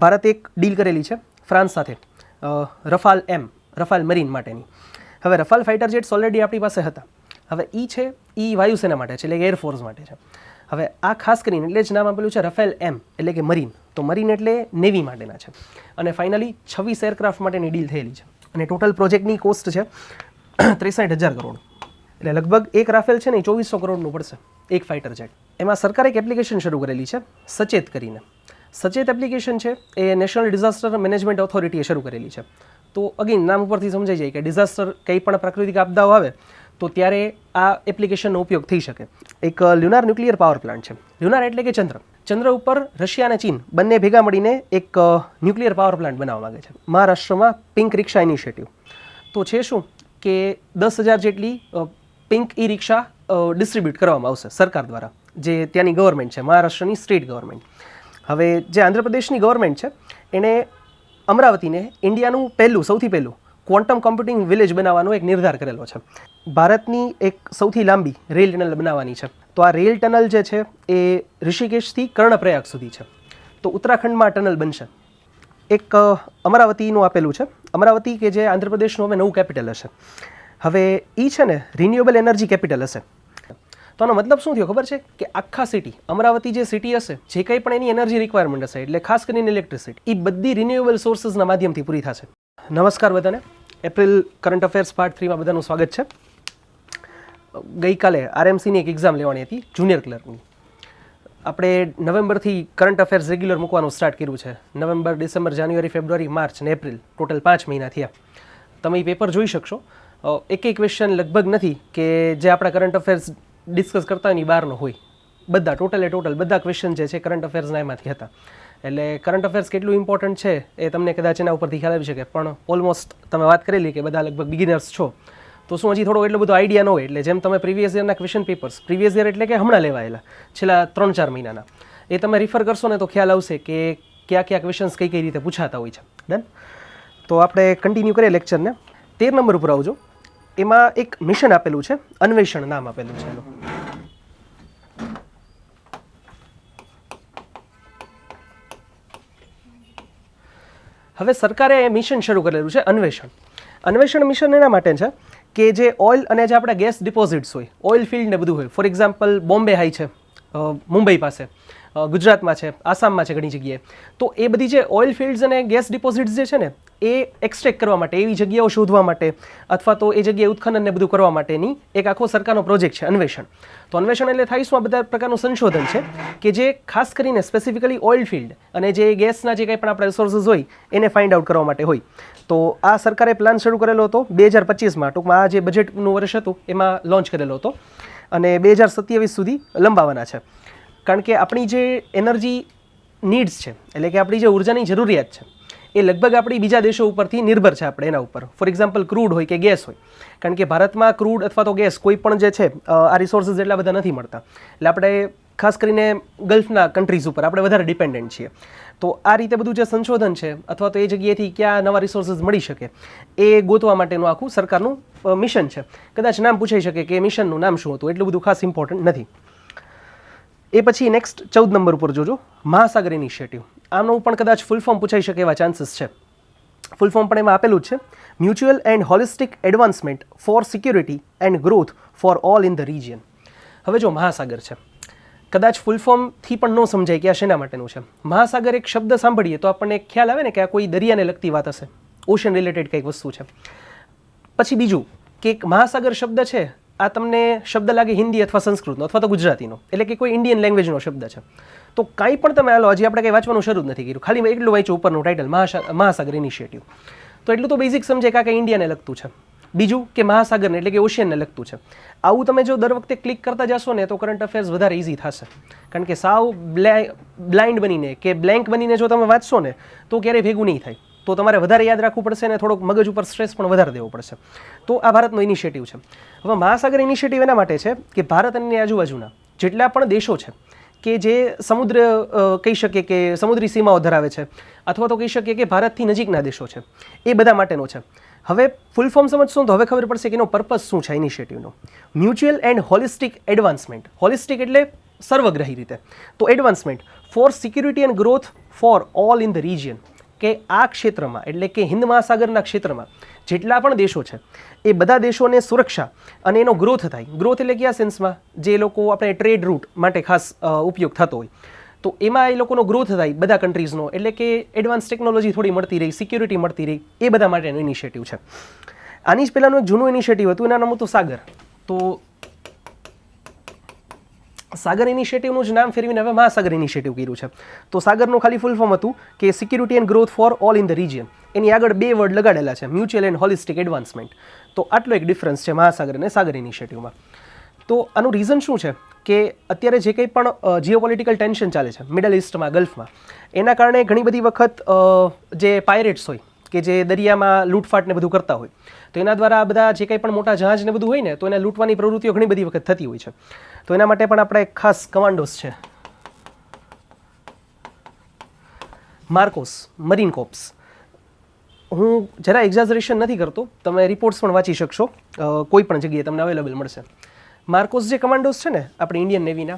ભારતે એક ડીલ કરેલી છે ફ્રાન્સ સાથે રફાલ મરીન માટેની. હવે રફાલ ફાઇટર જેટ્સ ઓલરેડી આપણી પાસે હતા. હવે એ વાયુસેના માટે છે, એટલે કે એરફોર્સ માટે છે. હવે આ ખાસ કરીને એટલે જ નામ આપેલું છે રફેલ એમ, એટલે કે મરીન. તો મરીન એટલે નેવી માટેના છે. અને ફાઇનલી 26 એરક્રાફ્ટ માટેની ડીલ થયેલી છે. અને ટોટલ પ્રોજેક્ટની કોસ્ટ છે 63,000 કરોડ. એટલે લગભગ એક રાફેલ છે ને 2400 કરોડનું પડશે એક ફાઇટર જેટ. એમાં સરકારે એક એપ્લિકેશન શરૂ કરેલી છે સચેત કરીને. સચેત એપ્લિકેશન છે એ નેશનલ ડિઝાસ્ટર મેનેજમેન્ટ ઓથોરિટીએ શરૂ કરેલી છે. તો અગેન નામ ઉપરથી સમજાઈ જાય કે ડિઝાસ્ટર કંઈ પણ પ્રાકૃતિક આપદાઓ આવે તો ત્યારે આ એપ્લિકેશનનો ઉપયોગ થઈ શકે. એક લ્યુનાર ન્યુક્લિયર પાવર પ્લાન્ટ છે. લ્યુનાર એટલે કે ચંદ્ર ઉપર રશિયા અને ચીન બંને ભેગા મળીને એક ન્યુક્લિયર પાવર પ્લાન્ટ બનાવવા માગે છે મહારાષ્ટ્રમાં પિંક રિક્ષા ઇનિશિયેટિવ. તો છે શું કે 10,000 જેટલી પિંક ઈ રિક્ષા ડિસ્ટ્રીબ્યુટ કરવામાં આવશે સરકાર દ્વારા, જે ત્યાંની ગવર્મેન્ટ છે, મહારાષ્ટ્રની સ્ટેટ ગવર્મેન્ટ. હવે જે આંધ્રપ્રદેશની ગવર્મેન્ટ છે એણે અમરાવતીને ઇન્ડિયાનું સૌથી પહેલું ક્વોન્ટમ કોમ્પ્યુટિંગ વિલેજ બનાવવાનો એક નિર્ધાર કરેલો છે. ભારતની એક સૌથી લાંબી રેલ ટનલ બનાવવાની છે. તો આ રેલ ટનલ જે છે એ ઋષિકેશથી કર્ણપ્રયાગ સુધી છે. તો ઉત્તરાખંડમાં ટનલ બનશે. એક અમરાવતીનું આપેલું છે. અમરાવતી કે જે આંધ્રપ્રદેશનું હવે નવું કેપિટલ હશે. હવે એ છે ને રિન્યુએબલ એનર્જી કેપિટલ હશે. તો આનો મતલબ શું થયો ખબર છે કે આખા સિટી અમરાવતી જે સિટી હશે, જે કંઈ પણ એની એનર્જી રિક્વાયરમેન્ટ હશે, એટલે ખાસ કરીને ઇલેક્ટ્રિસિટી, એ બધી રિન્યુએબલ સોર્સિસના માધ્યમથી પૂરી થશે. નમસ્કાર બધાને. એપ્રિલ કરંટ અફેર્સ પાર્ટ 3માં બધાનું સ્વાગત છે. ગઈકાલે આરએમસીની એક એક્ઝામ લેવાની હતી જુનિયર ક્લર્કની. આપણે નવેમ્બરથી કરંટ અફેર્સ રેગ્યુલર મૂકવાનું સ્ટાર્ટ કર્યું છે. નવેમ્બર, ડિસેમ્બર, જાન્યુઆરી, ફેબ્રુઆરી, માર્ચ અને એપ્રિલ, ટોટલ 5 મહિના થયા. તમે એ પેપર જોઈ શકશો. એક ક્વેશ્ચન લગભગ નથી કે જે આપણા કરંટ અફેર્સ ડિસ્કસ કરતા એની બહારનો હોય. બધા ટોટલ બધા ક્વેશ્ચન જે છે કરંટ અફેર્સના એમાંથી હતા. એટલે કરંટ અફેર્સ કેટલું ઇમ્પોર્ટન્ટ છે એ તમને કદાચ એના ઉપરથી ખ્યાલ આવી શકે. પણ ઓલમોસ્ટ તમે વાત કરેલી કે બધા લગભગ બિગિનર્સ છો, તો શું હજી થોડો એટલો બધો આઈડિયા ન હોય. એટલે જેમ તમે પ્રીવિયસ યરના ક્વેશ્ચન પેપર્સ, પ્રીવિયસ યર એટલે કે હમણાં લેવાયેલા છેલ્લા 3-4 મહિનાના, એ તમે રિફર કરશો ને તો ખ્યાલ આવશે કે કયા ક્વેશ્ચન્સ કઈ રીતે પૂછાતા હોય છે. ડન. તો આપણે કન્ટિન્યુ કરીએ લેક્ચરને. 13 નંબર ઉપર આવજો. એમાં એક મિશન આપેલું છે, અન્વેષણ નામ આપેલું છે એનું. હવે સરકારે મિશન શરૂ કરેલું છે અન્વેષણ મિશન એના માટે છે કે જે ઓઇલ અને જે આપણા ગેસ ડિપોઝિટ્સ હોય, ઓઇલ ફિલ્ડ ને બધું હોય. ફોર એક્ઝામ્પલ બોમ્બે હાઈ છે મુંબઈ પાસે, ગુજરાતમાં છે, આસામમાં છે ઘણી જગ્યાએ. તો એ બધી જે ઓઇલ ફિલ્ડ્સ અને ગેસ ડિપોઝિટ્સ જે છે ને એ એક્સટ્રેક્ટ કરવા માટે, એવી જગ્યાઓ શોધવા માટે અથવા તો એ જગ્યાએ ઉત્ખનન ને બધું કરવા માટેની એક આખો સરકારનો પ્રોજેક્ટ છે અન્વેષણ. તો અન્વેષણ એટલે થાય શું, આ બધા પ્રકારનું સંશોધન છે કે જે ખાસ કરીને સ્પેસિફિકલી ઓઇલ ફિલ્ડ અને જે ગેસના જે કંઈ પણ આપણા રિસોર્સિસ હોય એને ફાઇન્ડ આઉટ કરવા માટે હોય. તો આ સરકારે પ્લાન શરૂ કરેલો હતો 2025માં. ટૂંકમાં આ જે બજેટનું વર્ષ હતું એમાં લોન્ચ કરેલો હતો અને 2027 સુધી લંબાવવાના છે. કારણ કે આપણી જે એનર્જી નીડ્સ છે, એટલે કે આપણી જે ઉર્જાની જરૂરિયાત છે, એ લગભગ આપણી બીજા દેશો ઉપરથી નિર્ભર છે. આપણે એના ઉપર ફોર એક્ઝામ્પલ ક્રૂડ હોય કે ગેસ હોય. કારણ કે ભારતમાં ક્રૂડ અથવા તો ગેસ કોઈ પણ જે છે આ રિસોર્સિસ એટલા બધા નથી મળતા. એટલે આપણે ખાસ કરીને ગલ્ફના કન્ટ્રીઝ ઉપર આપણે વધારે ડિપેન્ડન્ટ છીએ. તો આ રીતે બધું જે સંશોધન છે અથવા તો એ જગ્યાએથી ક્યાં નવા રિસોર્સિસ મળી શકે એ ગોતવા માટેનું આખું સરકારનું મિશન છે. કદાચ નામ પૂછાઈ શકે કે મિશનનું નામ શું હતું, એટલું બધું ખાસ ઇમ્પોર્ટન્ટ નથી. એ પછી નેક્સ્ટ 14 નંબર ઉપર જોજો, મહાસાગર ઇનિશિયેટિવ. આનું પણ કદાચ ફૂલ ફોર્મ પૂછાઈ શકે એવા ચાન્સીસ છે. ફૂલ ફોર્મ પણ એમાં આપેલું જ છે, mutual and holistic advancement for security and growth for all in the region. હવે જો મહાસાગર છે, કદાચ ફૂલ ફોર્મથી પણ ન સમજાય કે આ શેના માટેનું છે. મહાસાગર એક શબ્દ સાંભળીએ તો આપણને એક ખ્યાલ આવે ને કે આ કોઈ દરિયાને લગતી વાત હશે, ઓશન રિલેટેડ કંઈક વસ્તુ છે. પછી બીજું કે એક મહાસાગર શબ્દ છે, આ તમને શબ્દ લાગે હિન્દી અથવા સંસ્કૃતનો અથવા તો ગુજરાતીનો, એટલે કે કોઈ ઇન્ડિયન લેંગ્વેજનો શબ્દ છે. તો કાંઈ પણ તમે હાલો, હજી આપણે કંઈ વાંચવાનું શરૂ જ નથી કર્યું, ખાલી એટલું વાંચ્યું ઉપરનું ટાઇટલ મહાસાગર ઇનિશિયેટિવ. તો એટલું તો બેઝિક સમજે કે આ કંઈ ઇન્ડિયાને લગતું છે. બીજું કે મહાસાગરને એટલે કે ઓશિયનને લગતું છે. આવું તમે જો દર વખતે ક્લિક કરતા જશો ને તો કરંટ અફેર્સ વધારે ઇઝી થશે. કારણ કે સાવ બ્લાઇન્ડ બનીને કે બ્લેન્ક બનીને જો તમે વાંચશો ને તો ક્યારેય ભેગું નહીં થાય. તો તમારે વધારે યાદ રાખવું પડશે અને થોડોક મગજ ઉપર સ્ટ્રેસ પણ વધારે દેવો પડશે. તો આ ભારતનો ઇનિશિયેટિવ છે. હવે મહાસાગર ઇનિશિયેટિવ એના માટે છે કે ભારત અને આજુબાજુના જેટલા પણ દેશો છે કે જે સમુદ્ર કહી શકીએ કે સમુદ્રી સીમાઓ ધરાવે છે અથવા તો કહી શકીએ કે ભારતથી નજીકના દેશો છે, એ બધા માટેનો છે. હવે ફૂલ ફોર્મ સમજશું તો હવે ખબર પડશે કે એનો પર્પઝ શું છે ઇનિશિયેટિવનો. Mutual and holistic advancement. Holistic એટલે સર્વગ્રાહી રીતે. તો advancement for security and growth for all in the region, કે આ ક્ષેત્રમાં એટલે કે હિન્દ મહાસાગરના ક્ષેત્રમાં જેટલા પણ દેશો છે એ બધા દેશોને સુરક્ષા અને એનો ગ્રોથ થાય. ગ્રોથ એટલે કયા સેન્સમાં, જે લોકો આપણે ટ્રેડ રૂટ માટે ખાસ ઉપયોગ થતો હોય, તો એમાં એ લોકોનો ગ્રોથ થાય બધા કન્ટ્રીઝનો, એટલે કે એડવાન્સ ટેકનોલોજી થોડી મળતી રહી, સિક્યુરિટી મળતી રહી, એ બધા માટેનું ઇનિશિયેટિવ છે. આની જ પહેલાંનું એક જૂનું ઇનિશિયેટિવ હતું, એના નામ હતું સાગર. તો સાગર ઇનિશિયેટિવનું જ નામ ફેરવીને હવે મહાસાગર ઇનિશિયેટિવ કર્યું છે. તો સાગરનું ખાલી ફૂલ ફોર્મ હતું કે security and growth for all in the region. એની આગળ 2 વર્ડ લગાડેલા છે, મ્યુચ્યુઅલ એન્ડ હોલિસ્ટિક એડવાન્સમેન્ટ. તો આટલો એક ડિફરન્સ છે મહાસાગર અને સાગર ઇનિશિયેટિવમાં. તો આનું રીઝન શું છે કે અત્યારે જે કંઈ પણ જીઓપોલિટિકલ ટેન્શન ચાલે છે મિડલ ઇસ્ટમાં, ગલ્ફમાં, એના કારણે ઘણી બધી વખત જે પાયરેટ્સ હોય કે જે દરિયામાં લૂંટફાટ ને બધું કરતા હોય, તો એના દ્વારા આ બધા જે કંઈ પણ મોટા જહાજ ને બધું હોય ને, તો એને લૂંટવાની પ્રવૃત્તિઓ ઘણી બધી વખત થતી હોય છે. તો એના માટે પણ આપણે એક ખાસ કમાન્ડોસ છે, માર્કોસ મરીન કોપ્સ. હું જરા એક્ઝાઝરેશન નથી કરતો, તમે રિપોર્ટ્સ પણ વાંચી શકશો, કોઈ પણ જગ્યાએ તમને અવેલેબલ મળશે. માર્કોસ જે કમાન્ડોસ છે ને આપણી ઇન્ડિયન નેવીના,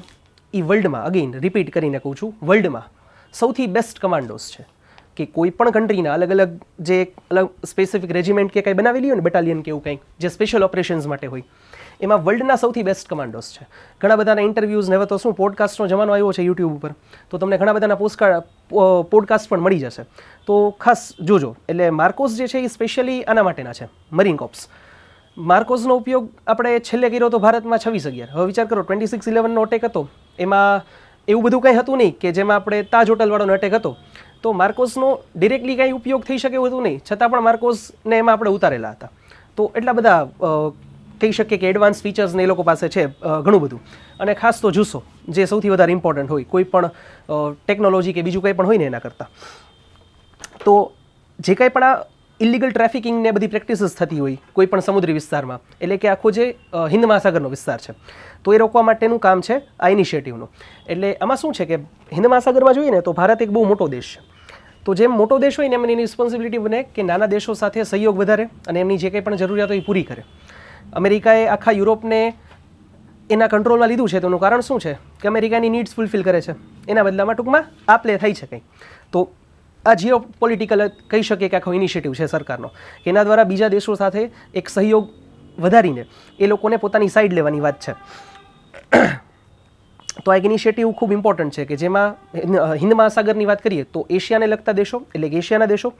એ વર્લ્ડમાં, અગેઇન રિપીટ કરીને કહું છું, વર્લ્ડમાં સૌથી બેસ્ટ કમાન્ડોસ છે. કે કોઈ પણ કન્ટ્રીના અલગ અલગ જે અલગ સ્પેસિફિક રેજિમેન્ટ કે કંઈ બનાવેલી હોય ને, બટાલિયન કે એવું કંઈક જે સ્પેશિયલ ઓપરેશન્સ માટે હોય, એમાં વર્લ્ડના સૌથી બેસ્ટ કમાન્ડોસ છે. ઘણા બધાના ઇન્ટરવ્યૂઝ ને હવે તો શું પોડકાસ્ટનો જમાનો આવ્યો છે યુટ્યુબ ઉપર, તો તમને ઘણા બધાના પોડકાસ્ટ પણ મળી જશે. તો ખાસ જોજો. એટલે માર્કોસ જે છે એ સ્પેશિયલી આના માટેના છે, મરીન કોપ્સ. માર્કોસનો ઉપયોગ આપણે છેલ્લે કર્યો હતો ભારતમાં 26/11. હવે વિચાર કરો, 26/11નો અટેક હતો, એમાં એવું બધું કંઈ હતું નહીં કે જેમાં આપણે તાજ હોટલવાળાનો અટેક હતો, તો માર્કોસનો ડિરેક્ટલી કાંઈ ઉપયોગ થઈ શકે એવું હતું નહીં, છતાં પણ માર્કોસને એમાં આપણે ઉતારેલા હતા. તો એટલા બધા કહી શકીએ કે એડવાન્સ ફીચર્સને એ લોકો પાસે છે ઘણું બધું. અને ખાસ તો જુસ્સો, જે સૌથી વધારે ઇમ્પોર્ટન્ટ હોય કોઈ પણ ટેકનોલોજી કે બીજું કંઈ પણ હોય ને એના કરતાં. તો જે કંઈ પણ આ ઇલિગલ ટ્રાફિકિંગ ને બધી પ્રેક્ટિસીસ થતી હોય કોઈ પણ સમુદ્રી વિસ્તારમાં, એટલે કે આખો જે હિન્દ મહાસાગરનો વિસ્તાર છે, તો એ રોકવા માટેનું કામ છે આ ઇનિશિયેટિવનું. એટલે આમાં શું છે કે હિન્દ મહાસાગરમાં જોઈએ ને તો ભારત એક બહુ મોટો દેશ છે. તો જેમ મોટો દેશ હોય ને એમ એની રિસ્પોન્સિબિલિટી બને કે નાના દેશો સાથે સહયોગ વધારે અને એમની જે કંઈ પણ જરૂરિયાતો એ પૂરી કરે. અમેરિકાએ આખા યુરોપને એના કંટ્રોલમાં લીધું છે, તેનું કારણ શું છે કે અમેરિકાની નીડ્સ ફૂલફિલ કરે છે, એના બદલામાં ટૂંકમાં આ પ્લે થઈ છે કંઈ. તો આ જીઓ પોલિટિકલ કહી શકીએ કે આખો ઇનિશિયેટિવ છે સરકારનો, કે એના દ્વારા બીજા દેશો સાથે એક સહયોગ વધારીને એ લોકોને પોતાની સાઈડ લેવાની વાત છે. તો આ એક ઇનિશિયેટિવ ખૂબ ઇમ્પોર્ટન્ટ છે કે જેમાં હિન્દ મહાસાગરની વાત કરીએ તો એશિયાને લગતા દેશો એટલે કે એશિયાના દેશો,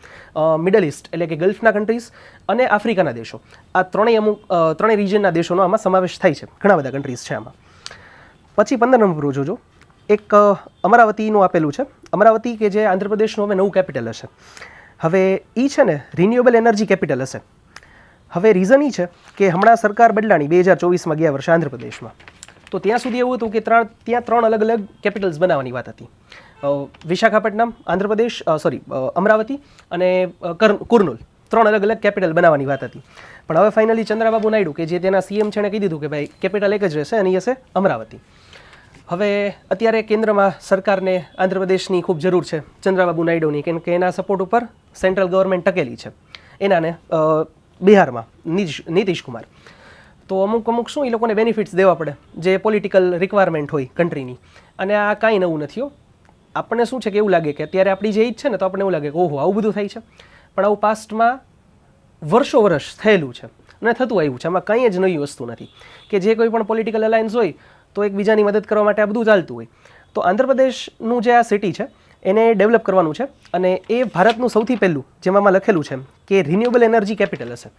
મિડલ ઇસ્ટ એટલે કે ગલ્ફના કન્ટ્રીઝ અને આફ્રિકાના દેશો, આ ત્રણેય રિજનના દેશોનો આમાં સમાવેશ થાય છે. ઘણા બધા કન્ટ્રીઝ છે આમાં. પછી 15 નંબર જોજો, એક અમરાવતીનું આપેલું છે. અમરાવતી કે જે આંધ્રપ્રદેશનું હવે નવું કેપિટલ હશે. હવે એ છે ને રિન્યુએબલ એનર્જી કેપિટલ હશે. હવે રીઝન એ છે કે હમણાં સરકાર બદલાણી 2024માં ગયા વર્ષે આંધ્રપ્રદેશમાં. તો ત્યાં સુધી એવું હતું કે ત્યાં 3 અલગ અલગ કેપિટલ્સ બનાવવાની વાત હતી. વિશાખાપટ્ટનમ આંધ્રપ્રદેશ, અમરાવતી અને કુર્નુલ, 3 અલગ અલગ કેપિટલ બનાવવાની વાત હતી. પણ હવે ફાઇનલી ચંદ્રાબાબુ નાયડુ કે જે તેના સીએમ છે એને કહી દીધું કે ભાઈ કેપિટલ એક જ રહેશે અને એ હશે અમરાવતી. હવે અત્યારે કેન્દ્રમાં સરકારને આંધ્રપ્રદેશની ખૂબ જરૂર છે, ચંદ્રાબાબુ નાયડુની, કેમ કે એના સપોર્ટ ઉપર સેન્ટ્રલ ગવર્મેન્ટ ટકેલી છે. એનાને બિહારમાં નીતિશ કુમાર. તો અમુક શું એ લોકોને બેનિફિટ્સ દેવા પડે જે પોલિટિકલ રિક્વાયરમેન્ટ હોય કન્ટ્રીની. અને આ કાંઈ નવું નથી હો. આપણને શું છે કે એવું લાગે કે અત્યારે આપણી જે એજ છે ને, તો આપણને એવું લાગે કે ઓહો આવું બધું થાય છે, પણ આવું પાસ્ટમાં વર્ષો થયેલું છે અને થતું આવ્યું છે. આમાં કંઈ જ નવી વસ્તુ નથી કે જે કોઈ પણ પોલિટિકલ અલાયન્સ હોય તો એકબીજાની મદદ કરવા માટે આ બધું ચાલતું હોય. તો આંધ્રપ્રદેશનું જે આ સિટી છે એને ડેવલપ કરવાનું છે અને એ ભારતનું સૌથી પહેલું, જેમાં લખેલું છે કે રિન્યુએબલ એનર્જી કેપિટલ હશે.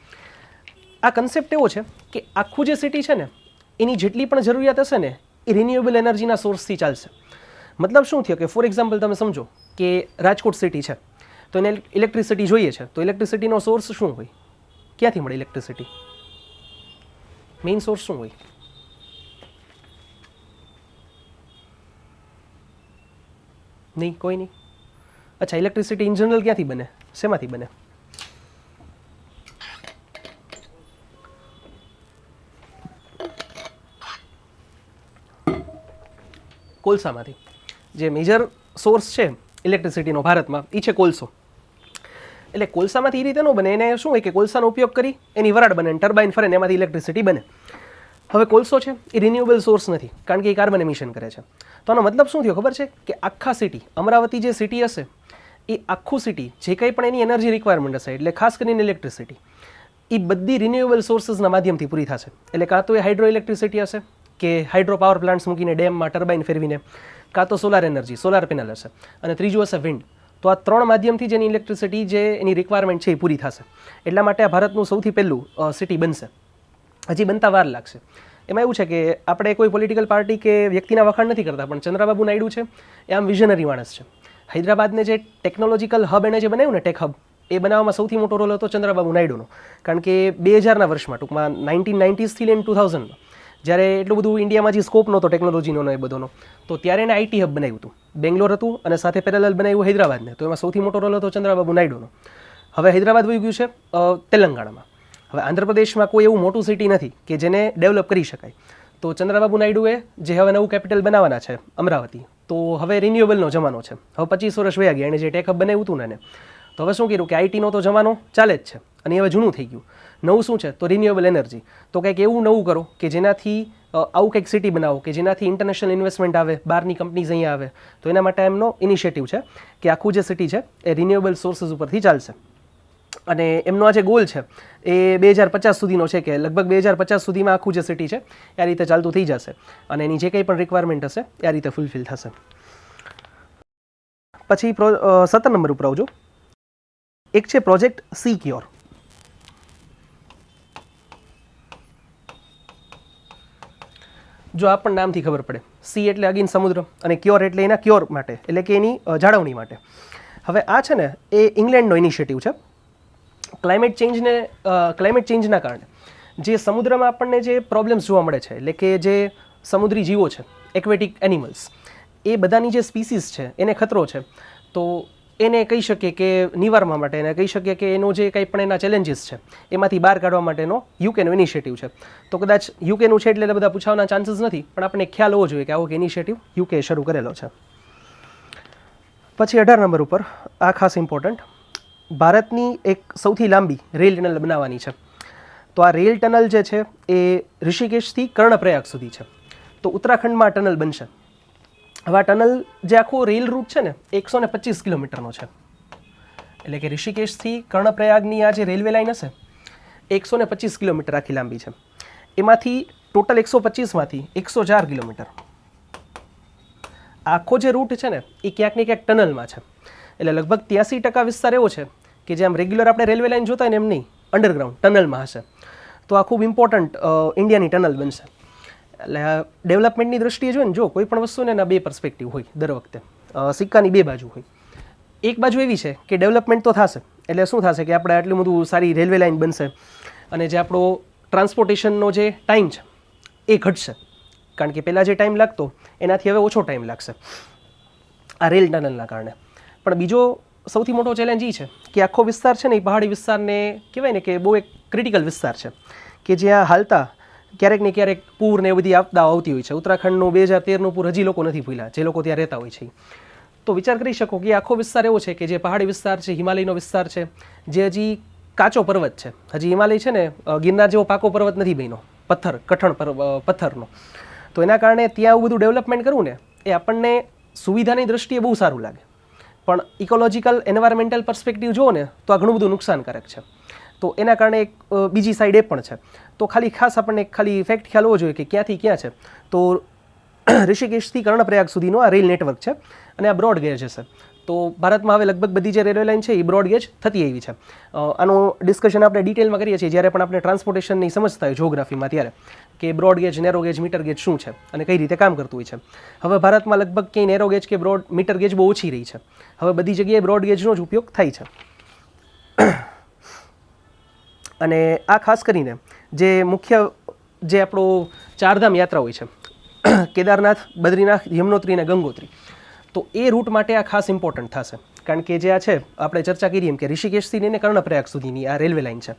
આ કન્સેપ્ટ એવો છે કે આખું જે સિટી છે ને એની જેટલી પણ જરૂરિયાત હશે ને એ રિન્યુએબલ એનર્જીના સોર્સથી ચાલશે. મતલબ શું થયો કે ફોર એક્ઝામ્પલ તમે સમજો કે રાજકોટ સિટી છે તો એને ઇલેક્ટ્રિસિટી જોઈએ છે, તો ઇલેક્ટ્રિસિટીનો સોર્સ શું હોય, ક્યાંથી મળે ઇલેક્ટ્રિસિટી, મેઇન સોર્સ શું હોય? નહીં, કોઈ નહીં. અચ્છા, ઇલેક્ટ્રિસિટી ઇન જનરલ ક્યાંથી બને, શેમાંથી બને? કોલસામાંથી. જે મેજર સોર્સ છે ઇલેક્ટ્રિસિટીનો ભારતમાં એ છે કોલસો. એટલે કોલસામાંથી એ રીતે ન બને, એને શું હોય કે કોલસાનો ઉપયોગ કરી એની વરાળ બને, ટર્બાઇન ફરે ને એમાંથી ઇલેક્ટ્રિસિટી બને. હવે કોલસો છે એ રિન્યુએબલ સોર્સ નથી, કારણ કે એ કાર્બન એમિશન કરે છે. તો આનો મતલબ શું થયો ખબર છે કે આખા સિટી, અમરાવતી જે સિટી હશે એ આખું સિટી જે કંઈ પણ એની એનર્જી રિક્વાયરમેન્ટ હશે, એટલે ખાસ કરીને ઇલેક્ટ્રિસિટી, એ બધી રિન્યુએબલ સોર્સિસના માધ્યમથી પૂરી થશે. એટલે કાં તો એ હાઇડ્રો ઇલેક્ટ્રિસિટી હશે કે હાઇડ્રો પાવર પ્લાન્ટ્સ મૂકીને ડેમમાં ટર્બાઇન ફેરવીને, કાં તો સોલાર એનર્જી, સોલાર પેનલ હશે, અને ત્રીજું હશે વિન્ડ. તો આ 3 માધ્યમથી જેની ઇલેક્ટ્રિસિટી જે એની રિક્વાયરમેન્ટ છે એ પૂરી થશે. એટલા માટે આ ભારતનું સૌથી પહેલું સિટી બનશે. હજી બનતા વાર લાગશે. એમાં એવું છે કે આપણે કોઈ પોલિટિકલ પાર્ટી કે વ્યક્તિના વખાણ નથી કરતા, પણ ચંદ્રબાબુ નાયડુ છે એ આમ વિઝનરી માણસ છે. હૈદરાબાદને જે ટેકનોલોજીકલ હબ એને જે બનાવ્યું ને, ટેક હબ, એ બનાવવામાં સૌથી મોટો રોલ હતો ચંદ્રબાબુ નાયડુનો. કારણ કે 2000ના વર્ષમાં, ટૂંકમાં 1990s થી લઈને 2000માં, જ્યારે એટલું બધું ઇન્ડિયામાં જે સ્કોપ નહોતો ટેકનોલોજીનો એ બધોનો, તો ત્યારે એને આઈટી હબ બનાવ્યું હતું. બેંગ્લોર હતું અને સાથે પેરેલલ બનાવ્યું હૈદરાબાદને. તો એમાં સૌથી મોટો રોલ હતો ચંદ્રબાબુ નાયડુનો. હવે હૈદરાબાદ વહી ગયું છે તેલંગાણામાં. હવે આંધ્રપ્રદેશમાં કોઈ એવું મોટું સિટી નથી કે જેને ડેવલપ કરી શકાય. તો ચંદ્રબાબુ નાયડુએ જે હવે નવું કેપિટલ બનાવવાના છે અમરાવતી, તો હવે રિન્યુએબલનો જમાનો છે. હવે 25 વર્ષ વયા ગયા એને જે ટેક હબ બનાવ્યું હતું ને એને. તો હવે શું કર્યું કે આઈટીનો તો જમાનો ચાલે જ છે અને હવે જૂનું થઈ ગયું. નવું શું છે તો રિન્યુએબલ એનર્જી. તો કંઈક એવું નવું કરો કે જેનાથી આવું કંઈક સિટી બનાવો કે જેનાથી ઇન્ટરનેશનલ ઇન્વેસ્ટમેન્ટ આવે, બહારની કંપનીઝ અહીંયા આવે. તો એના માટે એમનો ઇનિશિયેટિવ છે કે આખું જે સિટી છે એ રિન્યુએબલ સોર્સિસ ઉપરથી ચાલશે. અને એમનો આ જે ગોલ છે એ 2050 સુધીનો છે કે લગભગ 2050 સુધીમાં આખું જે સિટી છે એ આ રીતે ચાલતું થઈ જશે અને એની જે કંઈ પણ રિક્વાયરમેન્ટ હશે એ આ રીતે ફૂલફિલ થશે. પછી 17 નંબર ઉપર આવજો. એક છે પ્રોજેક્ટ સી ક્યોર. જો આપણને નામથી ખબર પડે, સી એટલે અગેન સમુદ્ર અને ક્યોર એટલે એના ક્યોર માટે, એટલે કે એની જાળવણી માટે. હવે આ છે ને એ ઇંગ્લેન્ડનો ઇનિશિયેટિવ છે. ક્લાઇમેટ ચેન્જના કારણે જે સમુદ્રમાં આપણને જે પ્રોબ્લેમ્સ જોવા મળે છે, એટલે કે જે સમુદ્રી જીવો છે, એક્વેટિક એનિમલ્સ, એ બધાની જે સ્પીસીસ છે એને ખતરો છે. તો એને કહી શકીએ કે નિવારવા માટે, એને કહી શકીએ કે એનો જે કંઈ પણ એના ચેલેન્જીસ છે એમાંથી બહાર કાઢવા માટેનો યુકેનો ઇનિશિયેટિવ છે. તો કદાચ યુકેનું છે એટલે બધા પૂછવાના ચાન્સીસ નથી, પણ આપણને ખ્યાલ હોવો જોઈએ કે આવો કે ઇનિશિયેટિવ યુકે શરૂ કરેલો છે. પછી 18 નંબર ઉપર આ ખાસ ઇમ્પોર્ટન્ટ, ભારતની એક સૌથી લાંબી રેલ ટનલ બનાવવાની છે. તો આ રેલ ટનલ જે છે એ ઋષિકેશથી કર્ણપ્રયાગ સુધી છે. તો ઉત્તરાખંડમાં ટનલ બનશે. હવે આ ટનલ જે આખો રેલ રૂટ છે ને 125 કિલોમીટરનો છે. એટલે કે ઋષિકેશથી કર્ણપ્રયાગની આ જે રેલવે લાઇન હશે 125 કિલોમીટર આખી લાંબી છે. એમાંથી ટોટલ 125માંથી 104 કિલોમીટર આખો જે રૂટ છે ને એ ક્યાંક ને ક્યાંક ટનલમાં છે. એટલે લગભગ 83% વિસ્તાર એવો છે કે જે આમ રેગ્યુલર આપણે રેલવે લાઇન જોતા હોય ને એમ નહીં, અંડરગ્રાઉન્ડ ટનલમાં હશે. તો આ ખૂબ ઇમ્પોર્ટન્ટ ઇન્ડિયાની ટનલ બનશે. એટલે ડેવલપમેન્ટની દ્રષ્ટિએ જોઈએ ને, જો કોઈ પણ વસ્તુને એના બે પર્સપેક્ટિવ હોય દર વખતે, સિક્કાની બે બાજુ હોય. એક બાજુ એવી છે કે ડેવલપમેન્ટ તો થશે, એટલે શું થશે કે આપણે આટલું બધું સારી રેલવે લાઇન બનશે અને જે આપણો ટ્રાન્સપોર્ટેશનનો જે ટાઈમ છે એ ઘટશે. કારણ કે પહેલાં જે ટાઈમ લાગતો એનાથી હવે ઓછો ટાઈમ લાગશે આ રેલ ટનલના કારણે. પણ બીજો સૌથી મોટો ચેલેન્જ એ છે કે આખો વિસ્તાર છે ને એ પહાડી વિસ્તારને કહેવાય ને કે બહુ એક ક્રિટિકલ વિસ્તાર છે કે જ્યાં હાલતા ક્યારેક ને ક્યારેક પૂર ને એ બધી આપદાઓ આવતી હોય છે. ઉત્તરાખંડનું 2013નું પૂર હજી લોકો નથી ભૂલ્યા, જે લોકો ત્યાં રહેતા હોય છે. તો વિચાર કરી શકો કે આખો વિસ્તાર એવો છે કે જે પહાડી વિસ્તાર છે, હિમાલયનો વિસ્તાર છે, જે હજી કાચો પર્વત છે. હજી હિમાલય છે ને ગિરનાર જેવો પાકો પર્વત નથી બન્યો, પથ્થરનો. તો એના કારણે ત્યાં આવું બધું ડેવલપમેન્ટ કરવું ને એ આપણને સુવિધાની દ્રષ્ટિએ બહુ સારું લાગે, પણ ઇકોલોજીકલ એન્વાયરમેન્ટલ પર્સ્પેક્ટિવ જુઓ ને તો આ ઘણું બધું નુકસાનકારક છે. તો એના કારણે એક બીજી સાઈડ એ પણ છે. તો ખાસ આપણને ખાલી ફેક્ટ ખ્યાલ હોવો જોઈએ કે ક્યાંથી ક્યાં છે. તો ઋષિકેશથી કર્ણપ્રયાગ સુધીનો આ રેલ નેટવર્ક છે અને આ બ્રોડ ગેજ હશે. તો ભારતમાં હવે લગભગ બધી જે રેલવે લાઇન છે એ બ્રોડ ગેજ થતી આવી છે. આનું ડિસ્કશન આપણે ડિટેલમાં કરીએ છીએ જ્યારે પણ આપણે ટ્રાન્સપોર્ટેશનની સમજતા હોય જોગ્રાફીમાં, ત્યારે કે broad gauge, narrow gauge, metre gauge શું છે અને કઈ રીતે કામ કરતું હોય છે. હવે ભારતમાં લગભગ ક્યાંય નેરો ગેજ કે મીટર ગેજ બહુ ઓછી રહી છે. હવે બધી જગ્યાએ બ્રોડ ગેજનો જ ઉપયોગ થાય છે. અને આ ખાસ કરીને જે મુખ્ય જે આપણો ચારધામ યાત્રા હોય છે, કેદારનાથ, બદ્રીનાથ, યમનોત્રી અને ગંગોત્રી, તો એ રૂટ માટે આ ખાસ ઇમ્પોર્ટન્ટ થશે. કારણ કે જે આ છે આપણે ચર્ચા કરી એમ કે ઋષિકેશથી લઈને કર્ણપ્રયાગ સુધીની આ રેલવે લાઇન છે.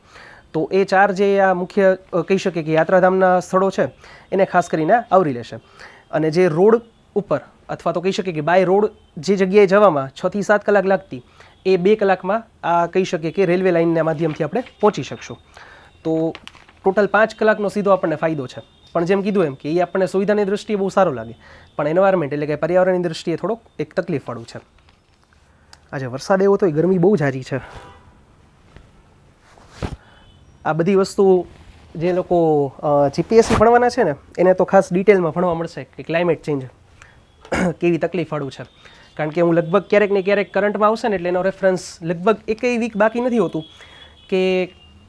તો એ ચાર જે આ મુખ્ય કહી શકીએ કે યાત્રાધામના સ્થળો છે એને ખાસ કરીને આવરી લેશે. અને જે રોડ ઉપર અથવા તો કહી શકીએ કે બાય રોડ જે જગ્યાએ જવામાં 6 થી 7 કલાક લાગતી એ 2 કલાકમાં આ કહી શકીએ કે રેલવે લાઇનના માધ્યમથી આપણે પહોંચી શકશું. તો ટોટલ 5 કલાકનો સીધો આપણને ફાયદો છે પણ જેમ કીધું એમ કે એ આપણને સુવિધાની દૃષ્ટિએ બહુ સારો લાગે, પણ એન્વાયરમેન્ટ એટલે કે પર્યાવરણની દૃષ્ટિએ થોડોક એક તકલીફવાળું છે. આજે વરસાદ એવો તો ગરમી બહુ જાજી છે. આ બધી વસ્તુ જે લોકો જીપીએસસી ભણવાના છે ને એને તો ખાસ ડિટેલમાં ભણવા મળશે કે ક્લાઇમેટ ચેન્જ કેવી તકલીફવાળું છે. કારણ કે હું લગભગ ક્યારેક ને ક્યારેક કરંટમાં આવશે ને એટલે એનો રેફરન્સ લગભગ એકેય વીક બાકી નથી હોતું કે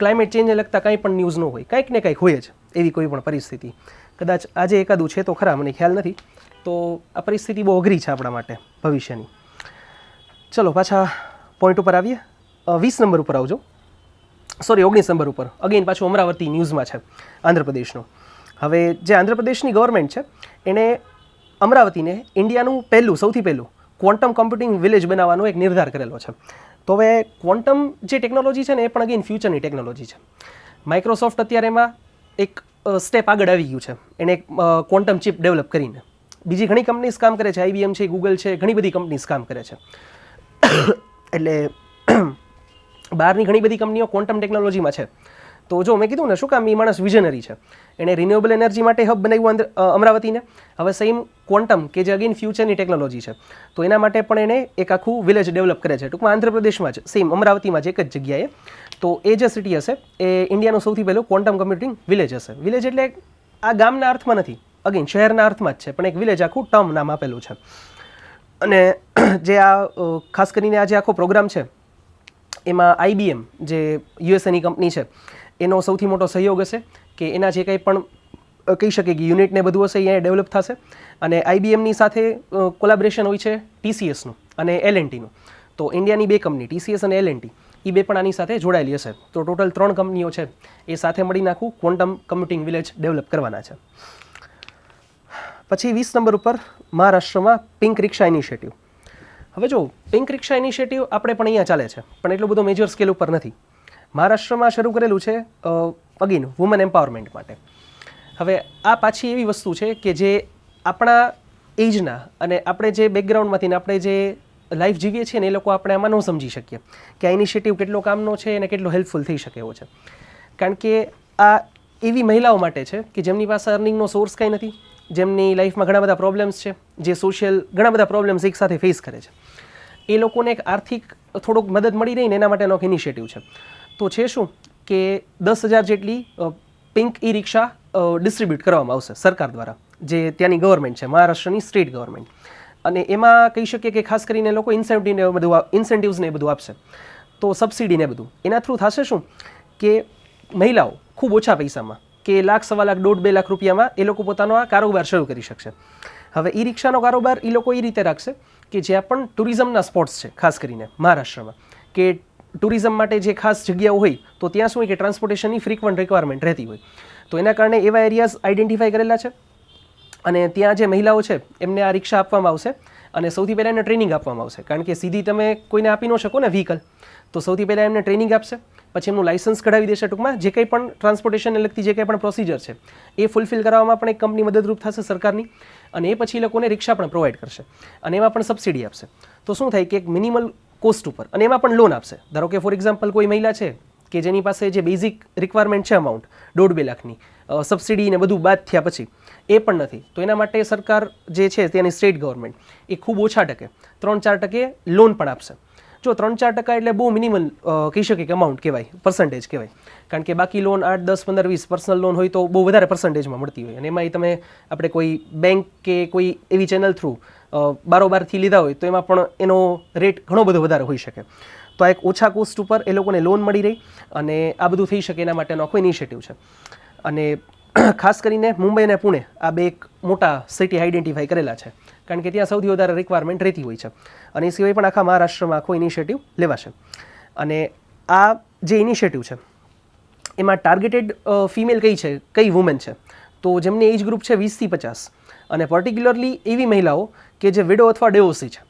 ક્લાઇમેટ ચેન્જને લગતા કંઈ પણ ન્યૂઝ ન હોય, કંઈક ને કંઈક હોય જ એવી કોઈ પણ પરિસ્થિતિ. કદાચ આજે એકાદું છે તો ખરા, મને ખ્યાલ નથી. તો આ પરિસ્થિતિ બહુ અઘરી છે આપણા માટે ભવિષ્યની. ચલો પાછા પોઈન્ટ ઉપર આવીએ. 20 નંબર ઉપર આવજો, સોરી 19 નંબર ઉપર. અગેન પાછું અમરાવતી ન્યૂઝમાં છે આંધ્રપ્રદેશનું. હવે જે આંધ્રપ્રદેશની ગવર્મેન્ટ છે એણે અમરાવતીને ઇન્ડિયાનું સૌથી પહેલું ક્વોન્ટમ કમ્પ્યુટિંગ વિલેજ બનાવવાનો એક નિર્ધાર કરેલો છે. તો હવે ક્વોન્ટમ જે ટેકનોલોજી છે ને એ પણ અગેન ફ્યુચરની ટેકનોલોજી છે. માઇક્રોસોફ્ટ અત્યારે એમાં એક સ્ટેપ આગળ આવી ગયું છે, એણે એક ક્વોન્ટમ ચિપ ડેવલપ કરીને. બીજી ઘણી કંપનીઝ કામ કરે છે, IBM છે, ગૂગલ છે, ઘણી બધી કંપનીઝ કામ કરે છે. એટલે બહારની ઘણી બધી કંપનીઓ ક્વોન્ટમ ટેકનોલોજીમાં છે. તો જો મેં કીધું ને શું કામ એ માણસ વિઝનરી છે, એણે રિન્યુએબલ એનર્જી માટે હબ બનાવ્યું અમરાવતીને. હવે સેમ ક્વોન્ટમ કે જે અગેન ફ્યુચરની ટેકનોલોજી છે, તો એના માટે પણ એણે એક આખું વિલેજ ડેવલપ કરે છે, ટૂંકમાં આંધ્રપ્રદેશમાં જ, સેમ અમરાવતીમાં જ એક જ જગ્યાએ. તો એ જે સિટી હશે એ ઇન્ડિયાનું સૌથી પહેલું ક્વોન્ટમ કમ્પ્યુટિંગ વિલેજ હશે. વિલેજ એટલે આ ગામના અર્થમાં નથી, અગેન શહેરના અર્થમાં જ છે, પણ એક વિલેજ આખું ટર્મ નામ આપેલું છે. અને જે આ ખાસ કરીને આ જે આખો પ્રોગ્રામ છે એમાં IBM જે યુએસએની કંપની છે એનો સૌથી મોટો સહયોગ હશે કે એના જે કંઈ પણ કહી શકે કે યુનિટ ને બધું હશે એ ડેવલપ થશે. અને IBMની સાથે કોલાબરેશન હોય છે TCSનું અને L&Tનું. તો ઇન્ડિયાની બે કંપની TCS અને L&T એ બે પણ આની સાથે જોડાયેલી હશે. તો ટોટલ 3 કંપનીઓ છે એ સાથે મળીને આખું ક્વોન્ટમ કમ્પ્યુટિંગ વિલેજ ડેવલપ કરવાના છે. પછી 20 નંબર ઉપર મહારાષ્ટ્રમાં પિંક રિક્ષા ઇનિશિયેટિવ. હવે જો પિંક રિક્ષા ઇનિશિયેટિવ આપણે પણ અહીંયા ચાલે છે, પણ એટલો બધો મેજર સ્કેલ ઉપર નથી. મહારાષ્ટ્રમાં શરૂ કરેલું છે અગેન વુમન એમ્પાવરમેન્ટ માટે. હવે આ પાછી એવી વસ્તુ છે કે જે આપણા એજના અને આપણે જે બેકગ્રાઉન્ડમાંથી આપણે જે લાઈફ જીવીએ છીએ ને એ લોકો આપણે આમાં ન સમજી શકીએ કે આ ઇનિશિયેટિવ કેટલો કામનો છે અને કેટલો હેલ્પફુલ થઈ શકે એવો છે. કારણ કે આ એવી મહિલાઓ માટે છે કે જેમની પાસે અર્નિંગનો સોર્સ કંઈ નથી, જેમની લાઈફમાં ઘણા બધા પ્રોબ્લેમ્સ છે, જે સોશિયલ ઘણા બધા પ્રોબ્લેમ્સ એકસાથે ફેસ કરે છે. એ લોકોને એક આર્થિક થોડુંક મદદ મળી રહી ને એના માટેનો એક ઇનિશિયેટિવ છે. તો છે શું કે 10,000 જેટલી પિંક ઈ રિક્ષા ડિસ્ટ્રીબ્યુટ કરવામાં આવશે સરકાર દ્વારા, જે ત્યાંની ગવર્મેન્ટ છે, મહારાષ્ટ્રની સ્ટેટ ગવર્મેન્ટ. અને એમાં કહી શકીએ કે ખાસ કરીને લોકો ઇન્સેન્ટિવ્સને એ બધું આપશે, તો સબસિડીને બધું એના થ્રુ થશે શું કે મહિલાઓ ખૂબ ઓછા પૈસામાં કે લાખ, સવા લાખ, 1.5-2 લાખ રૂપિયામાં એ લોકો પોતાનો આ કારોબાર શરૂ કરી શકશે. હવે ઈ રિક્ષાનો કારોબાર એ લોકો એ રીતે રાખશે કે જ્યાં પણ ટુરિઝમના સ્પોટ્સ છે, ખાસ કરીને મહારાષ્ટ્રમાં, કે ટુરિઝમ માટે જે ખાસ જગ્યાઓ હોય તો ત્યાં શું હોય કે ટ્રાન્સપોર્ટેશનની ફ્રીક્વન્ટ રિક્વાયરમેન્ટ રહેતી હોય. તો એના કારણે એવા એરિયાઝ આઈડેન્ટિફાઈ કરેલા છે અને ત્યાં જે મહિલાઓ છે એમને આ રિક્ષા આપવામાં આવશે. અને સૌથી પહેલાં એમને ટ્રેનિંગ આપવામાં આવશે, કારણ કે સીધી તમે કોઈને આપી ન શકો ને વ્હીકલ. તો સૌથી પહેલાં એમને ટ્રેનિંગ આપશે, પછી એમનું લાઇસન્સ કઢાવી દેશે. ટૂંકમાં જે કંઈ પણ ટ્રાન્સપોર્ટેશનને લગતી જે કંઈ પણ પ્રોસિજર છે એ ફૂલફિલ કરવામાં પણ એક કંપની મદદરૂપ થશે સરકારની. અને એ પછી એ લોકોને રિક્ષા પણ પ્રોવાઈડ કરશે અને એમાં પણ સબસિડી આપશે. તો શું થાય કે એક મિનિમલ કોસ્ટ ઉપર, અને એમાં પણ લોન આપશે. ધારો કે ફોર એક્ઝામ્પલ કોઈ મહિલા છે કે જેની પાસે જે બેઝિક રિક્વાયરમેન્ટ છે અમાઉન્ટ 1.5-2 લાખની, સબસિડી ને બધું બાદ થયા પછી એ પણ નથી, તો એના માટે સરકાર જે છે ત્યાંની સ્ટેટ ગવર્મેન્ટ એ ખૂબ ઓછા ટકે 3-4% લોન પણ આપશે. જો 3-4% એટલે બહુ મિનિમલ કહી શકીએ કે અમાઉન્ટ કહેવાય, પર્સન્ટેજ કહેવાય. કારણ કે બાકી લોન 8, 10, 15, 20 પર્સનલ લોન હોય તો બહુ વધારે પર્સન્ટેજમાં મળતી હોય, અને એમાંય તમે આપણે કોઈ બેંક કે કોઈ એવી ચેનલ થ્રુ બારોબારથી લીધા હોય તો એમાં પણ એનો રેટ ઘણો બધો વધારે હોઈ શકે. તો આ એક ઓછા કોસ્ટ ઉપર એ લોકોને લોન મળી રહી અને આ બધું થઈ શકે એના માટેનો આખો ઇનિશિયેટિવ છે. અને ખાસ કરીને મુંબઈ અને પુણે આ બે એક મોટા સિટી આઈડેન્ટિફાઈ કરેલા છે, કારણ કે ત્યાં સૌથી વધારે રિક્વાયરમેન્ટ રહેતી હોય છે. અને એ સિવાય પણ આખા મહારાષ્ટ્રમાં આખો ઇનિશિયેટિવ લેવાશે. અને આ જે ઇનિશિયેટિવ છે એમાં ટાર્ગેટેડ ફિમેલ કઈ વુમેન છે, તો જેમની એજ ગ્રુપ છે 20 થી 50, અને પર્ટિક્યુલરલી એવી મહિલાઓ કે જે વિડો અથવા ડિવોર્સી છે,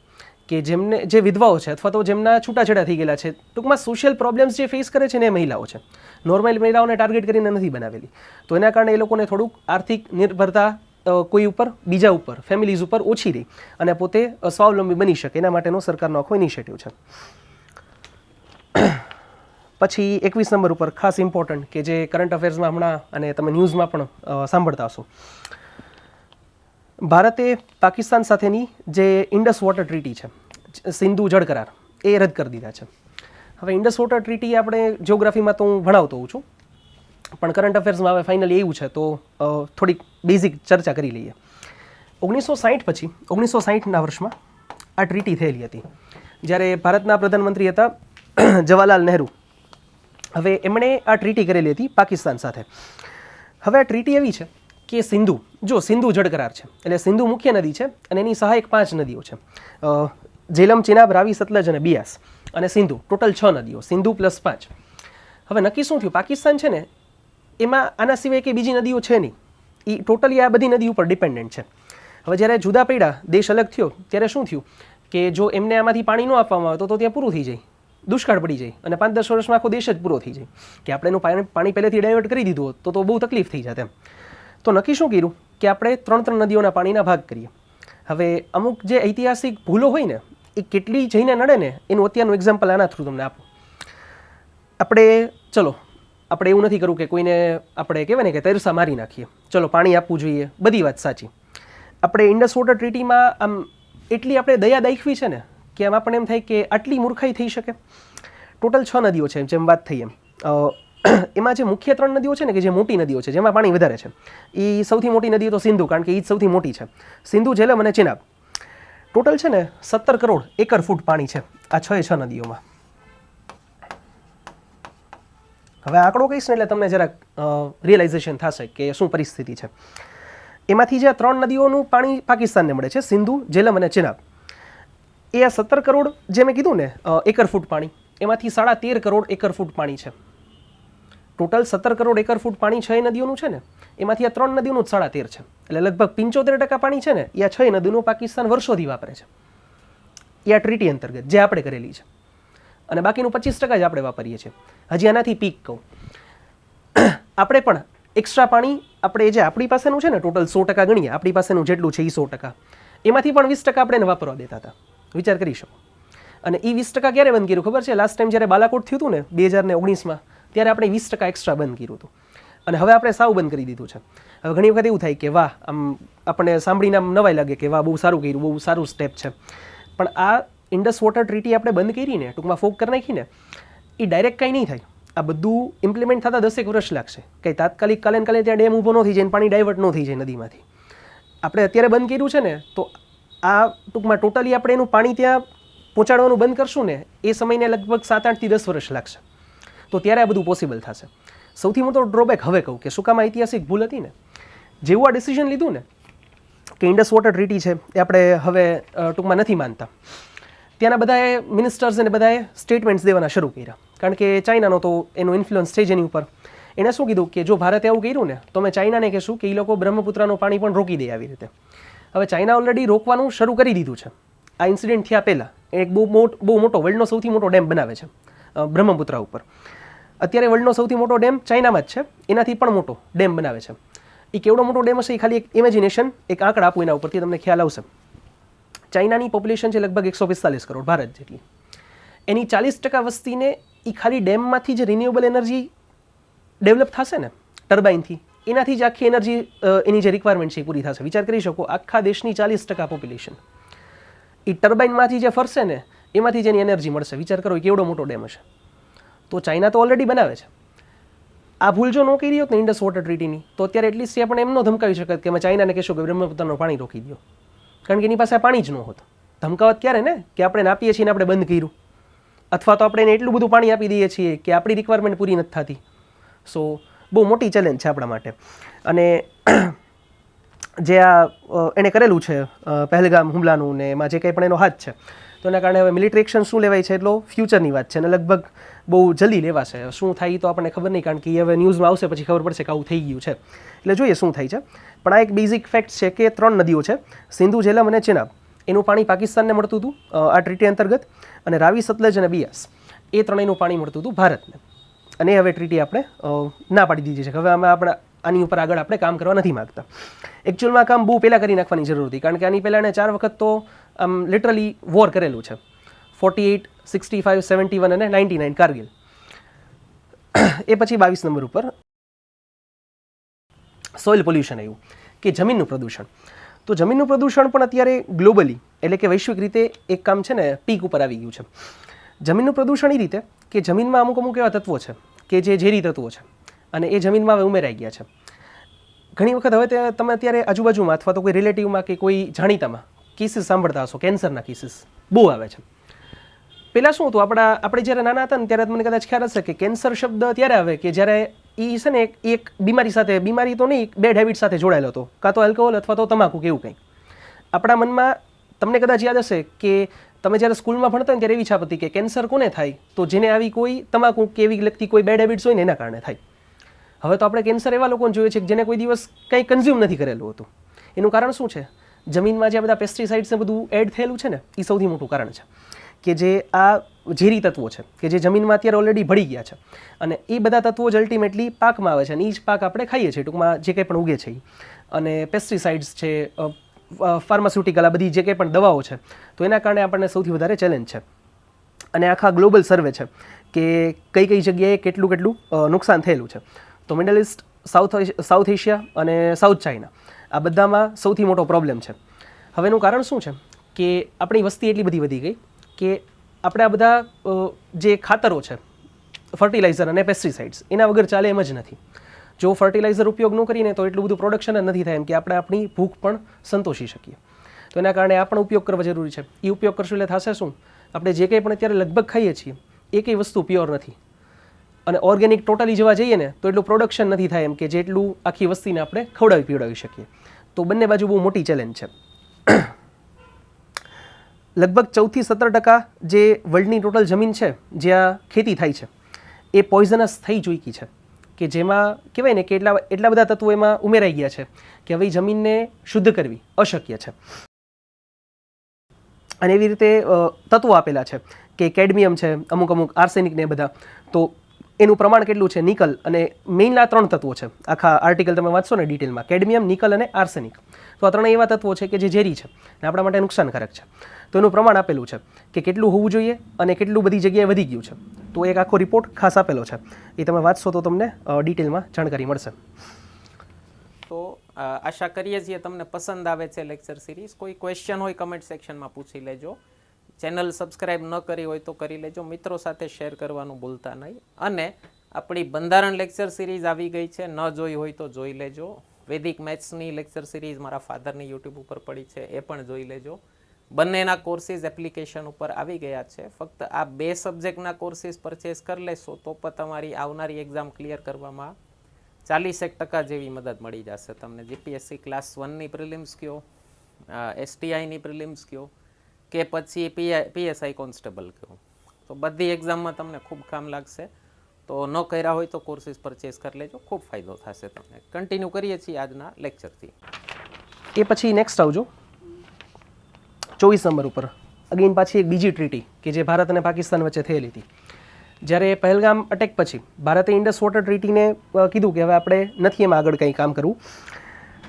કે જેમને જે વિધવાઓ છે અથવા તો જેમના છૂટાછેડા થઈ ગયેલા છે, ટૂંકમાં સોશિયલ પ્રોબ્લેમ્સ જે ફેસ કરે છે ને એ મહિલાઓ છે. નોર્મલ મહિલાઓને ટાર્ગેટ કરીને નથી બનાવેલી. તો એના કારણે એ લોકોને થોડુંક આર્થિક નિર્ભરતા કોઈ ઉપર, બીજા ઉપર, ફેમિલીઝ ઉપર ઓછી રહી અને પોતે સ્વાવલંબી બની શકે એના માટેનો સરકારનો આખો ઇનિશિયેટિવ છે. પછી 21 નંબર ઉપર ખાસ ઇમ્પોર્ટન્ટ કે જે કરંટ અફેર્સમાં હમણાં અને તમે ન્યૂઝમાં પણ સાંભળતા હશો, ભારતે પાકિસ્તાન સાથેની જે ઇન્ડસ વોટર ટ્રીટી છે, સિંધુ જળ કરાર, એ રદ કરી દીધા છે. હવે ઇન્ડસ વોટર ટ્રીટી આપણે જિયોગ્રાફીમાં તો હું ભણાવતો હોઉં છું, પણ કરંટ અફેર્સમાં હવે ફાઇનલી એવું છે તો થોડીક બેઝિક ચર્ચા કરી લઈએ. 1960 પછી 1960ના વર્ષમાં આ ટ્રીટી થયેલી હતી, જ્યારે ભારતના પ્રધાનમંત્રી હતા જવાહરલાલ નહેરુ. હવે એમણે આ ટ્રીટી કરેલી હતી પાકિસ્તાન સાથે. હવે આ ટ્રીટી એવી છે કે સિંધુ જળ કરાર છે, એટલે સિંધુ મુખ્ય નદી છે અને એની સહાયક 5 નદીઓ છે, ઝેલમ, ચિનાબ, રાવી, સતલજ અને બિયાસ, અને સિંધુ, ટોટલ 6 નદીઓ, સિંધુ પ્લસ 5. હવે નક્કી શું થયું, પાકિસ્તાન છે ને એમાં આના સિવાય કે બીજી નદીઓ છે નહીં, એ ટોટલી આ બધી નદી ઉપર ડિપેન્ડન્ટ છે. હવે જ્યારે જુદા પડ્યા, દેશ અલગ થયો, ત્યારે શું થયું કે જો એમને આમાંથી પાણી ન આપવામાં આવે તો ત્યાં પૂરું થઈ જાય, દુષ્કાળ પડી જાય, અને 5-10 વર્ષમાં આખો દેશ જ પૂરો થઈ જાય. કે આપણે એનું પાણી પહેલેથી ડાયવર્ટ કરી દીધું હોત તો બહુ તકલીફ થઈ જાત એમ. તો નક્કી શું કર્યું કે આપણે 3 નદીઓના પાણીના ભાગ કરીએ. હવે અમુક જે ઐતિહાસિક ભૂલો હોય ને એ કેટલી જઈને નડે ને એનું અત્યારનું એક્ઝામ્પલ આના થ્રુ તમને આપું. આપણે એવું નથી કરવું કે કોઈને આપણે કહેવાય ને કે તરસા મારી નાખીએ, ચલો પાણી આપવું જોઈએ, બધી વાત સાચી. આપણે ઇન્ડસ વોટર ટ્રીટીમાં આમ એટલી આપણે દયા દાખવી છે ને કે આમ આપણને એમ થાય કે આટલી મૂર્ખાઈ થઈ શકે. ટોટલ 6 નદીઓ છે જેમ વાત થઈ એમ. એમાં જે મુખ્ય 3 નદીઓ છે ને કે જે મોટી નદીઓ છે, જેમાં પાણી વધારે છે, એ સૌથી મોટી નદી તો સિંધુ, કારણ કે એ જ સૌથી મોટી છે. સિંધુ, ઝેલમ અને ચિનાબ. ટોટલ છે ને 17 કરોડ એકર ફૂટ પાણી છે આ 6 નદીઓમાં. હવે આંકડો કહીશ ને એટલે તમને જરાક રિયલાઇઝેશન થશે કે શું પરિસ્થિતિ છે. એમાંથી જે 3 નદીઓનું પાણી પાકિસ્તાનને મળે છે, સિંધુ, ઝેલમ અને ચિનાબ, એ આ 17 કરોડ જે મેં કીધું ને એકર ફૂટ પાણી, એમાંથી 13.5 કરોડ એકર ફૂટ પાણી છે. ટોટલ 17 કરોડ એકર ફૂટ પાણી 6 નદીઓનું છે ને, એમાંથી આ 3 નદીઓનું જ 13.5 છે, એટલે લગભગ 75% પાણી છે ને એ આ 6 નદીનું પાકિસ્તાન વર્ષોથી વાપરે છે, એ આ ટ્રીટી અંતર્ગત જે આપણે કરેલી છે, અને બાકીનું 25% જ આપણે વાપરીએ છીએ. હજી આનાથી પીક કહું, આપણે પણ એક્સ્ટ્રા પાણી આપણે જે આપણી પાસેનું છે ને ટોટલ 100% ગણીએ, આપણી પાસેનું જેટલું છે એ 100%, એમાંથી પણ 20% આપણે એને વાપરવા દેતા હતા. વિચાર કરી શકો. અને એ 20% ક્યારે બંધ કર્યું ખબર છે? લાસ્ટ ટાઈમ જ્યારે બાલાકોટ થયું હતું ને 2019માં, ત્યારે આપણે 20% એક્સ્ટ્રા બંધ કર્યું હતું, અને હવે આપણે સાવ બંધ કરી દીધું છે. હવે ઘણી વખત એવું થાય કે વાહ, આમ આપણને સાંભળીને આમ નવાઈ લાગે કે વાહ, બહુ સારું કર્યું, બહુ સારું સ્ટેપ છે. પણ આ ઇન્ડસ વોટર ટ્રીટી આપણે બંધ કરીને, ટૂંકમાં ફોક કરી નાખીને, એ ડાયરેક્ટ કંઈ નહીં થાય. આ બધું ઇમ્પ્લિમેન્ટ થતાં 10 વર્ષ લાગશે. કંઈ તાત્કાલિક કાલે ત્યાં ડેમ ઊભો ન થઈ જાય, પાણી ડાયવર્ટ ન થઈ જાય નદીમાંથી. આપણે અત્યારે બંધ કર્યું છે ને, તો આ ટૂંકમાં ટોટલી આપણે એનું પાણી ત્યાં પહોંચાડવાનું બંધ કરશું ને, એ સમયને લગભગ 7-8 થી 10 વર્ષ લાગશે. તો ત્યારે આ બધું પોસિબલ થશે. સૌથી મોટો ડ્રોબેક હવે કહું કે શું કામ ઐતિહાસિક ભૂલ હતી ને, જેવું આ ડિસિઝન લીધું ને કે ઇન્ડસ વોટર ટ્રીટી છે એ આપણે હવે ટૂંકમાં નથી માનતા, ત્યાંના બધાએ મિનિસ્ટર્સ અને બધાએ સ્ટેટમેન્ટ્સ દેવાના શરૂ કર્યા, કારણ કે ચાઇનાનો તો એનો ઇન્ફ્લુઅન્સ છે જ એની ઉપર. એણે શું કીધું કે જો ભારતે આવું કર્યું ને તો અમે ચાઇનાને કહેશું કે એ લોકો બ્રહ્મપુત્રનું પાણી પણ રોકી દે આવી રીતે. હવે ચાઇના ઓલરેડી રોકવાનું શરૂ કરી દીધું છે. આ ઇન્સિડન્ટ થયા પહેલાં એક બહુ મોટો વર્લ્ડનો સૌથી મોટો ડેમ બનાવે છે બ્રહ્મપુત્ર ઉપર. અત્યારે વર્લ્ડનો સૌથી મોટો ડેમ ચાઇનામાં જ છે, એનાથી પણ મોટો ડેમ બનાવે છે. એ કેવડો મોટો ડેમ હશે એ ખાલી એક ઇમેજિનેશન, એક આંકડા આપું એના ઉપરથી તમને ખ્યાલ આવશે. ચાઇનાની પોપ્યુલેશન છે લગભગ 145 કરોડ, ભારત જેટલી. એની 40% વસ્તીને એ ખાલી ડેમમાંથી જે રિન્યુએબલ એનર્જી ડેવલપ થશે ને ટર્બાઇનથી, એનાથી જ આખી એનર્જી એની જે રિક્વાયરમેન્ટ છે એ પૂરી થશે. વિચાર કરી શકો, આખા દેશની 40% પોપ્યુલેશન એ ટર્બાઇનમાંથી જે ફરશે ને એમાંથી જેની એનર્જી મળશે. વિચાર કરો કેવડો મોટો ડેમ હશે. તો ચાઇના તો ઓલરેડી બનાવે છે. આ ભૂલ જો ન કરી હોત ને ઇન્ડસ વોટર ટ્રીટીની, તો અત્યારે એટલીસ્ટ આપણે એમ ન ધમકાવી શકત કે અમે ચાઇનાને કહેશું કે બ્રહ્મપુત્રનું પાણી રોકી દો, કારણ કે એની પાસે પાણી જ ન હોત. ધમકાવત ક્યારે ને કે આપણે આપીએ છીએ ને આપણે બંધ કર્યું, અથવા તો આપણે એને એટલું બધું પાણી આપી દઈએ છીએ કે આપણી રિક્વાયરમેન્ટ પૂરી નથી થતી. સો બહુ મોટી ચેલેન્જ છે આપણા માટે. અને જે આ એણે કરેલું છે પહેલગામ હુમલાનું ને એમાં જે કંઈ પણ એનો હાથ છે, તો એના કારણે હવે મિલિટરી એક્શન શું લેવાય છે એટલો ફ્યુચરની વાત છે, અને લગભગ બહુ જલ્દી લેવાશે. શું થાય તો આપણને ખબર નહીં, કારણ કે એ હવે ન્યૂઝમાં આવશે પછી ખબર પડશે કે આવું થઈ ગયું છે, એટલે જોઈએ શું થાય છે. પણ આ એક બેઝિક ફેક્ટ છે કે 3 નદીઓ છે, સિંધુ, ઝેલમ અને ચિનાબ, એનું પાણી પાકિસ્તાનને મળતું હતું આ ટ્રીટી અંતર્ગત, અને રાવી, સતલજ અને બિયાસ એ ત્રણેયનું પાણી મળતું હતું ભારતને. અને હવે ટ્રીટી આપણે ના પાડી દીધી છે કે હવે આપણે આની ઉપર આગળ આપણે કામ કરવા નથી માગતા. એકચ્યુઅલમાં કામ બહુ પહેલાં કરી નાખવાની જરૂર હતી, કારણ કે આની પહેલાં એણે 4 વખત તો આમ લિટરલી વોર કરેલું છે, 48, 65, 71 અને 99 કારગિલ. એ પછી 22 નંબર ઉપર સોઇલ પોલ્યુશન આવ્યું, કે જમીનનું પ્રદૂષણ. તો જમીનનું પ્રદૂષણ પણ અત્યારે ગ્લોબલી એટલે કે વૈશ્વિક રીતે એક કામ છે ને પીક ઉપર આવી ગયું છે. જમીનનું પ્રદૂષણ એ રીતે કે જમીનમાં અમુક એવા તત્વો છે કે જે ઝેરી તત્વો છે અને એ જમીનમાં હવે ઉમેરાઈ ગયા છે. ઘણી વખત હવે તમે અત્યારે આજુબાજુમાં અથવા તો કોઈ રિલેટિવમાં કે કોઈ જાણીતામાં કેસીસ સાંભળતા હશો, કેન્સરના કેસીસ બહુ આવે છે. પહેલાં શું હતું, આપણે જ્યારે નાના હતા ને ત્યારે મને કદાચ ખ્યાલ હશે કે કેન્સર શબ્દ ત્યારે આવે કે જ્યારે એ છે ને એક બીમારી તો નહીં, બેડ હેબિટ સાથે જોડાયેલો હતો, કાં તો આલ્કોહોલ અથવા તો તમાકુ કે એવું કંઈ. આપણા મનમાં તમને કદાચ યાદ હશે કે તમે જ્યારે સ્કૂલમાં ભણતા ને ત્યારે એવી છાપ હતી કે કેન્સર કોને થાય, તો જેને આવી કોઈ તમાકુ કે એવી લગતી કોઈ બેડ હેબિટ્સ હોય ને એના કારણે થાય. હવે તો આપણે કેન્સર એવા લોકોને જોઈએ છે કે જેને કોઈ દિવસ કંઈ કન્ઝ્યુમ નથી કરેલું હતું. એનું કારણ શું છે? જમીનમાં જે બધા પેસ્ટિસાઇડ્સ ને બધું એડ થયેલું છે ને એ સૌથી મોટું કારણ છે, કે જે આ ઝેરી તત્વો છે કે જે જમીનમાં અત્યારે ઓલરેડી ભળી ગયા છે અને એ બધા તત્વો જ અલ્ટિમેટલી પાકમાં આવે છે અને એ જ પાક આપણે ખાઈએ છીએ. ટૂંકમાં જે કંઈ પણ ઉગે છે અને પેસ્ટિસાઇડ્સ છે, ફાર્માસ્યુટિકલ, આ બધી જે કંઈ પણ દવાઓ છે, તો એના કારણે આપણને સૌથી વધારે ચેલેન્જ છે. અને આખા ગ્લોબલ સર્વે છે કે કઈ જગ્યાએ કેટલું નુકસાન થયેલું છે. તો મિડલ ઇસ્ટ, સાઉથ એશિયા અને સાઉથ ચાઇના આ બધામાં સૌથી મોટો પ્રોબ્લેમ છે. હવે એનું કારણ શું છે કે આપણી વસ્તી એટલી બધી વધી ગઈ કે આપણે આ બધા જે ખાતરો છે, ફર્ટિલાઇઝર અને પેસ્ટિસાઇડ્સ, એના વગર ચાલે એમ જ નથી. જો ફર્ટિલાઇઝર ઉપયોગ ન કરીને તો એટલું બધું પ્રોડક્શન જ નથી થાય એમ કે આપણે આપણી ભૂખ પણ સંતોષી શકીએ. તો એના કારણે આ પણ ઉપયોગ કરવો જરૂરી છે. એ ઉપયોગ કરશું એટલે થશે શું, આપણે જે કંઈ પણ અત્યારે લગભગ ખાઈએ છીએ એ કંઈ વસ્તુ પ્યોર નથી અને ઓર્ગેનિક ટોટલી જવા જઈએ ને તો એટલું પ્રોડક્શન નથી થાય એમ કે જેટલું આખી વસ્તીને આપણે ખવડાવી પીવડાવી શકીએ. તો બંને બાજુ બહુ મોટી ચેલેન્જ છે. લગભગ 14 થી 17% જે વર્લ્ડની ટોટલ જમીન છે જ્યાં ખેતી થાય છે એ પોઈઝનસ થઈ ચૂકી છે, કે જેમાં કહેવાય ને કે એટલા બધા તત્વો એમાં ઉમેરાઈ ગયા છે કે હવે જમીનને શુદ્ધ કરવી અશક્ય છે. અને એવી રીતે તત્વો આપેલા છે કે કેડમિયમ છે, અમુક આર્સેનિક ને બધા, તો એનું પ્રમાણ કેટલું છે, નિકલ, અને મેઇન આ 3 તત્વો છે. આખા આર્ટિકલ તમે વાંચશો ને ડિટેલમાં, કેડમિયમ, નિકલ અને આર્સેનિક. તો આ 3 એવા તત્વો છે કે જે ઝેરી છે અને આપણા માટે નુકસાનકારક છે. તો એનું પ્રમાણ આપેલું છે કે કેટલું હોવું જોઈએ અને કેટલું બધી જગ્યાએ વધી ગયું છે. તો એક આખો રિપોર્ટ ખાસ આપેલો છે, એ તમે વાંચશો તો તમને ડિટેલમાં જાણકારી મળશે. તો આશા કરીએ છીએ તમને પસંદ આવે છે લેક્ચર સિરીઝ. કોઈ ક્વેશ્ચન હોય કમેન્ટ સેક્શનમાં પૂછી લેજો. ચેનલ સબસ્ક્રાઇબ ન કરી હોય તો કરી લેજો. મિત્રો સાથે શેર કરવાનું ભૂલતા નહીં. અને આપણી બંધારણ લેક્ચર સિરીઝ આવી ગઈ છે, ન જોઈ હોય તો જોઈ લેજો. વૈદિક મેથ્સની લેક્ચર સિરીઝ મારા ફાધરની યુટ્યુબ ઉપર પડી છે, એ પણ જોઈ લેજો. બંનેના કોર્સીસ એપ્લિકેશન ઉપર આવી ગયા છે. ફક્ત આ 2 સબ્જેક્ટના કોર્સીસ પરચેસ કરી લેશો તો પણ તમારી આવનારી એક્ઝામ ક્લિયર કરવામાં 40% જેવી મદદ મળી જશે તમને. જીપીએસસી ક્લાસ 1ની પ્રિલિમ્સ કયો, એસટીઆઈની પ્રિલિમ્સ કયો, કે પછી પીએસઆઈ કોન્સ્ટેબલ કયો, તો બધી એક્ઝામમાં તમને ખૂબ કામ લાગશે. તો ન કર્યા હોય તો કોર્સીસ પરચેસ કરી લેજો, ખૂબ ફાયદો થશે તમને. કન્ટિન્યુ કરીએ છીએ આજના લેક્ચરથી. એ પછી નેક્સ્ટ આવજો 24 નંબર ઉપર. અગેન પાછી એક બીજી ટ્રીટી કે જે ભારત અને પાકિસ્તાન વચ્ચે થયેલી હતી. જ્યારે પહેલગામ અટેક પછી ભારતે ઇન્ડસ વોટર ટ્રીટીને કીધું કે હવે આપણે નથી એમાં આગળ કંઈ કામ કરવું,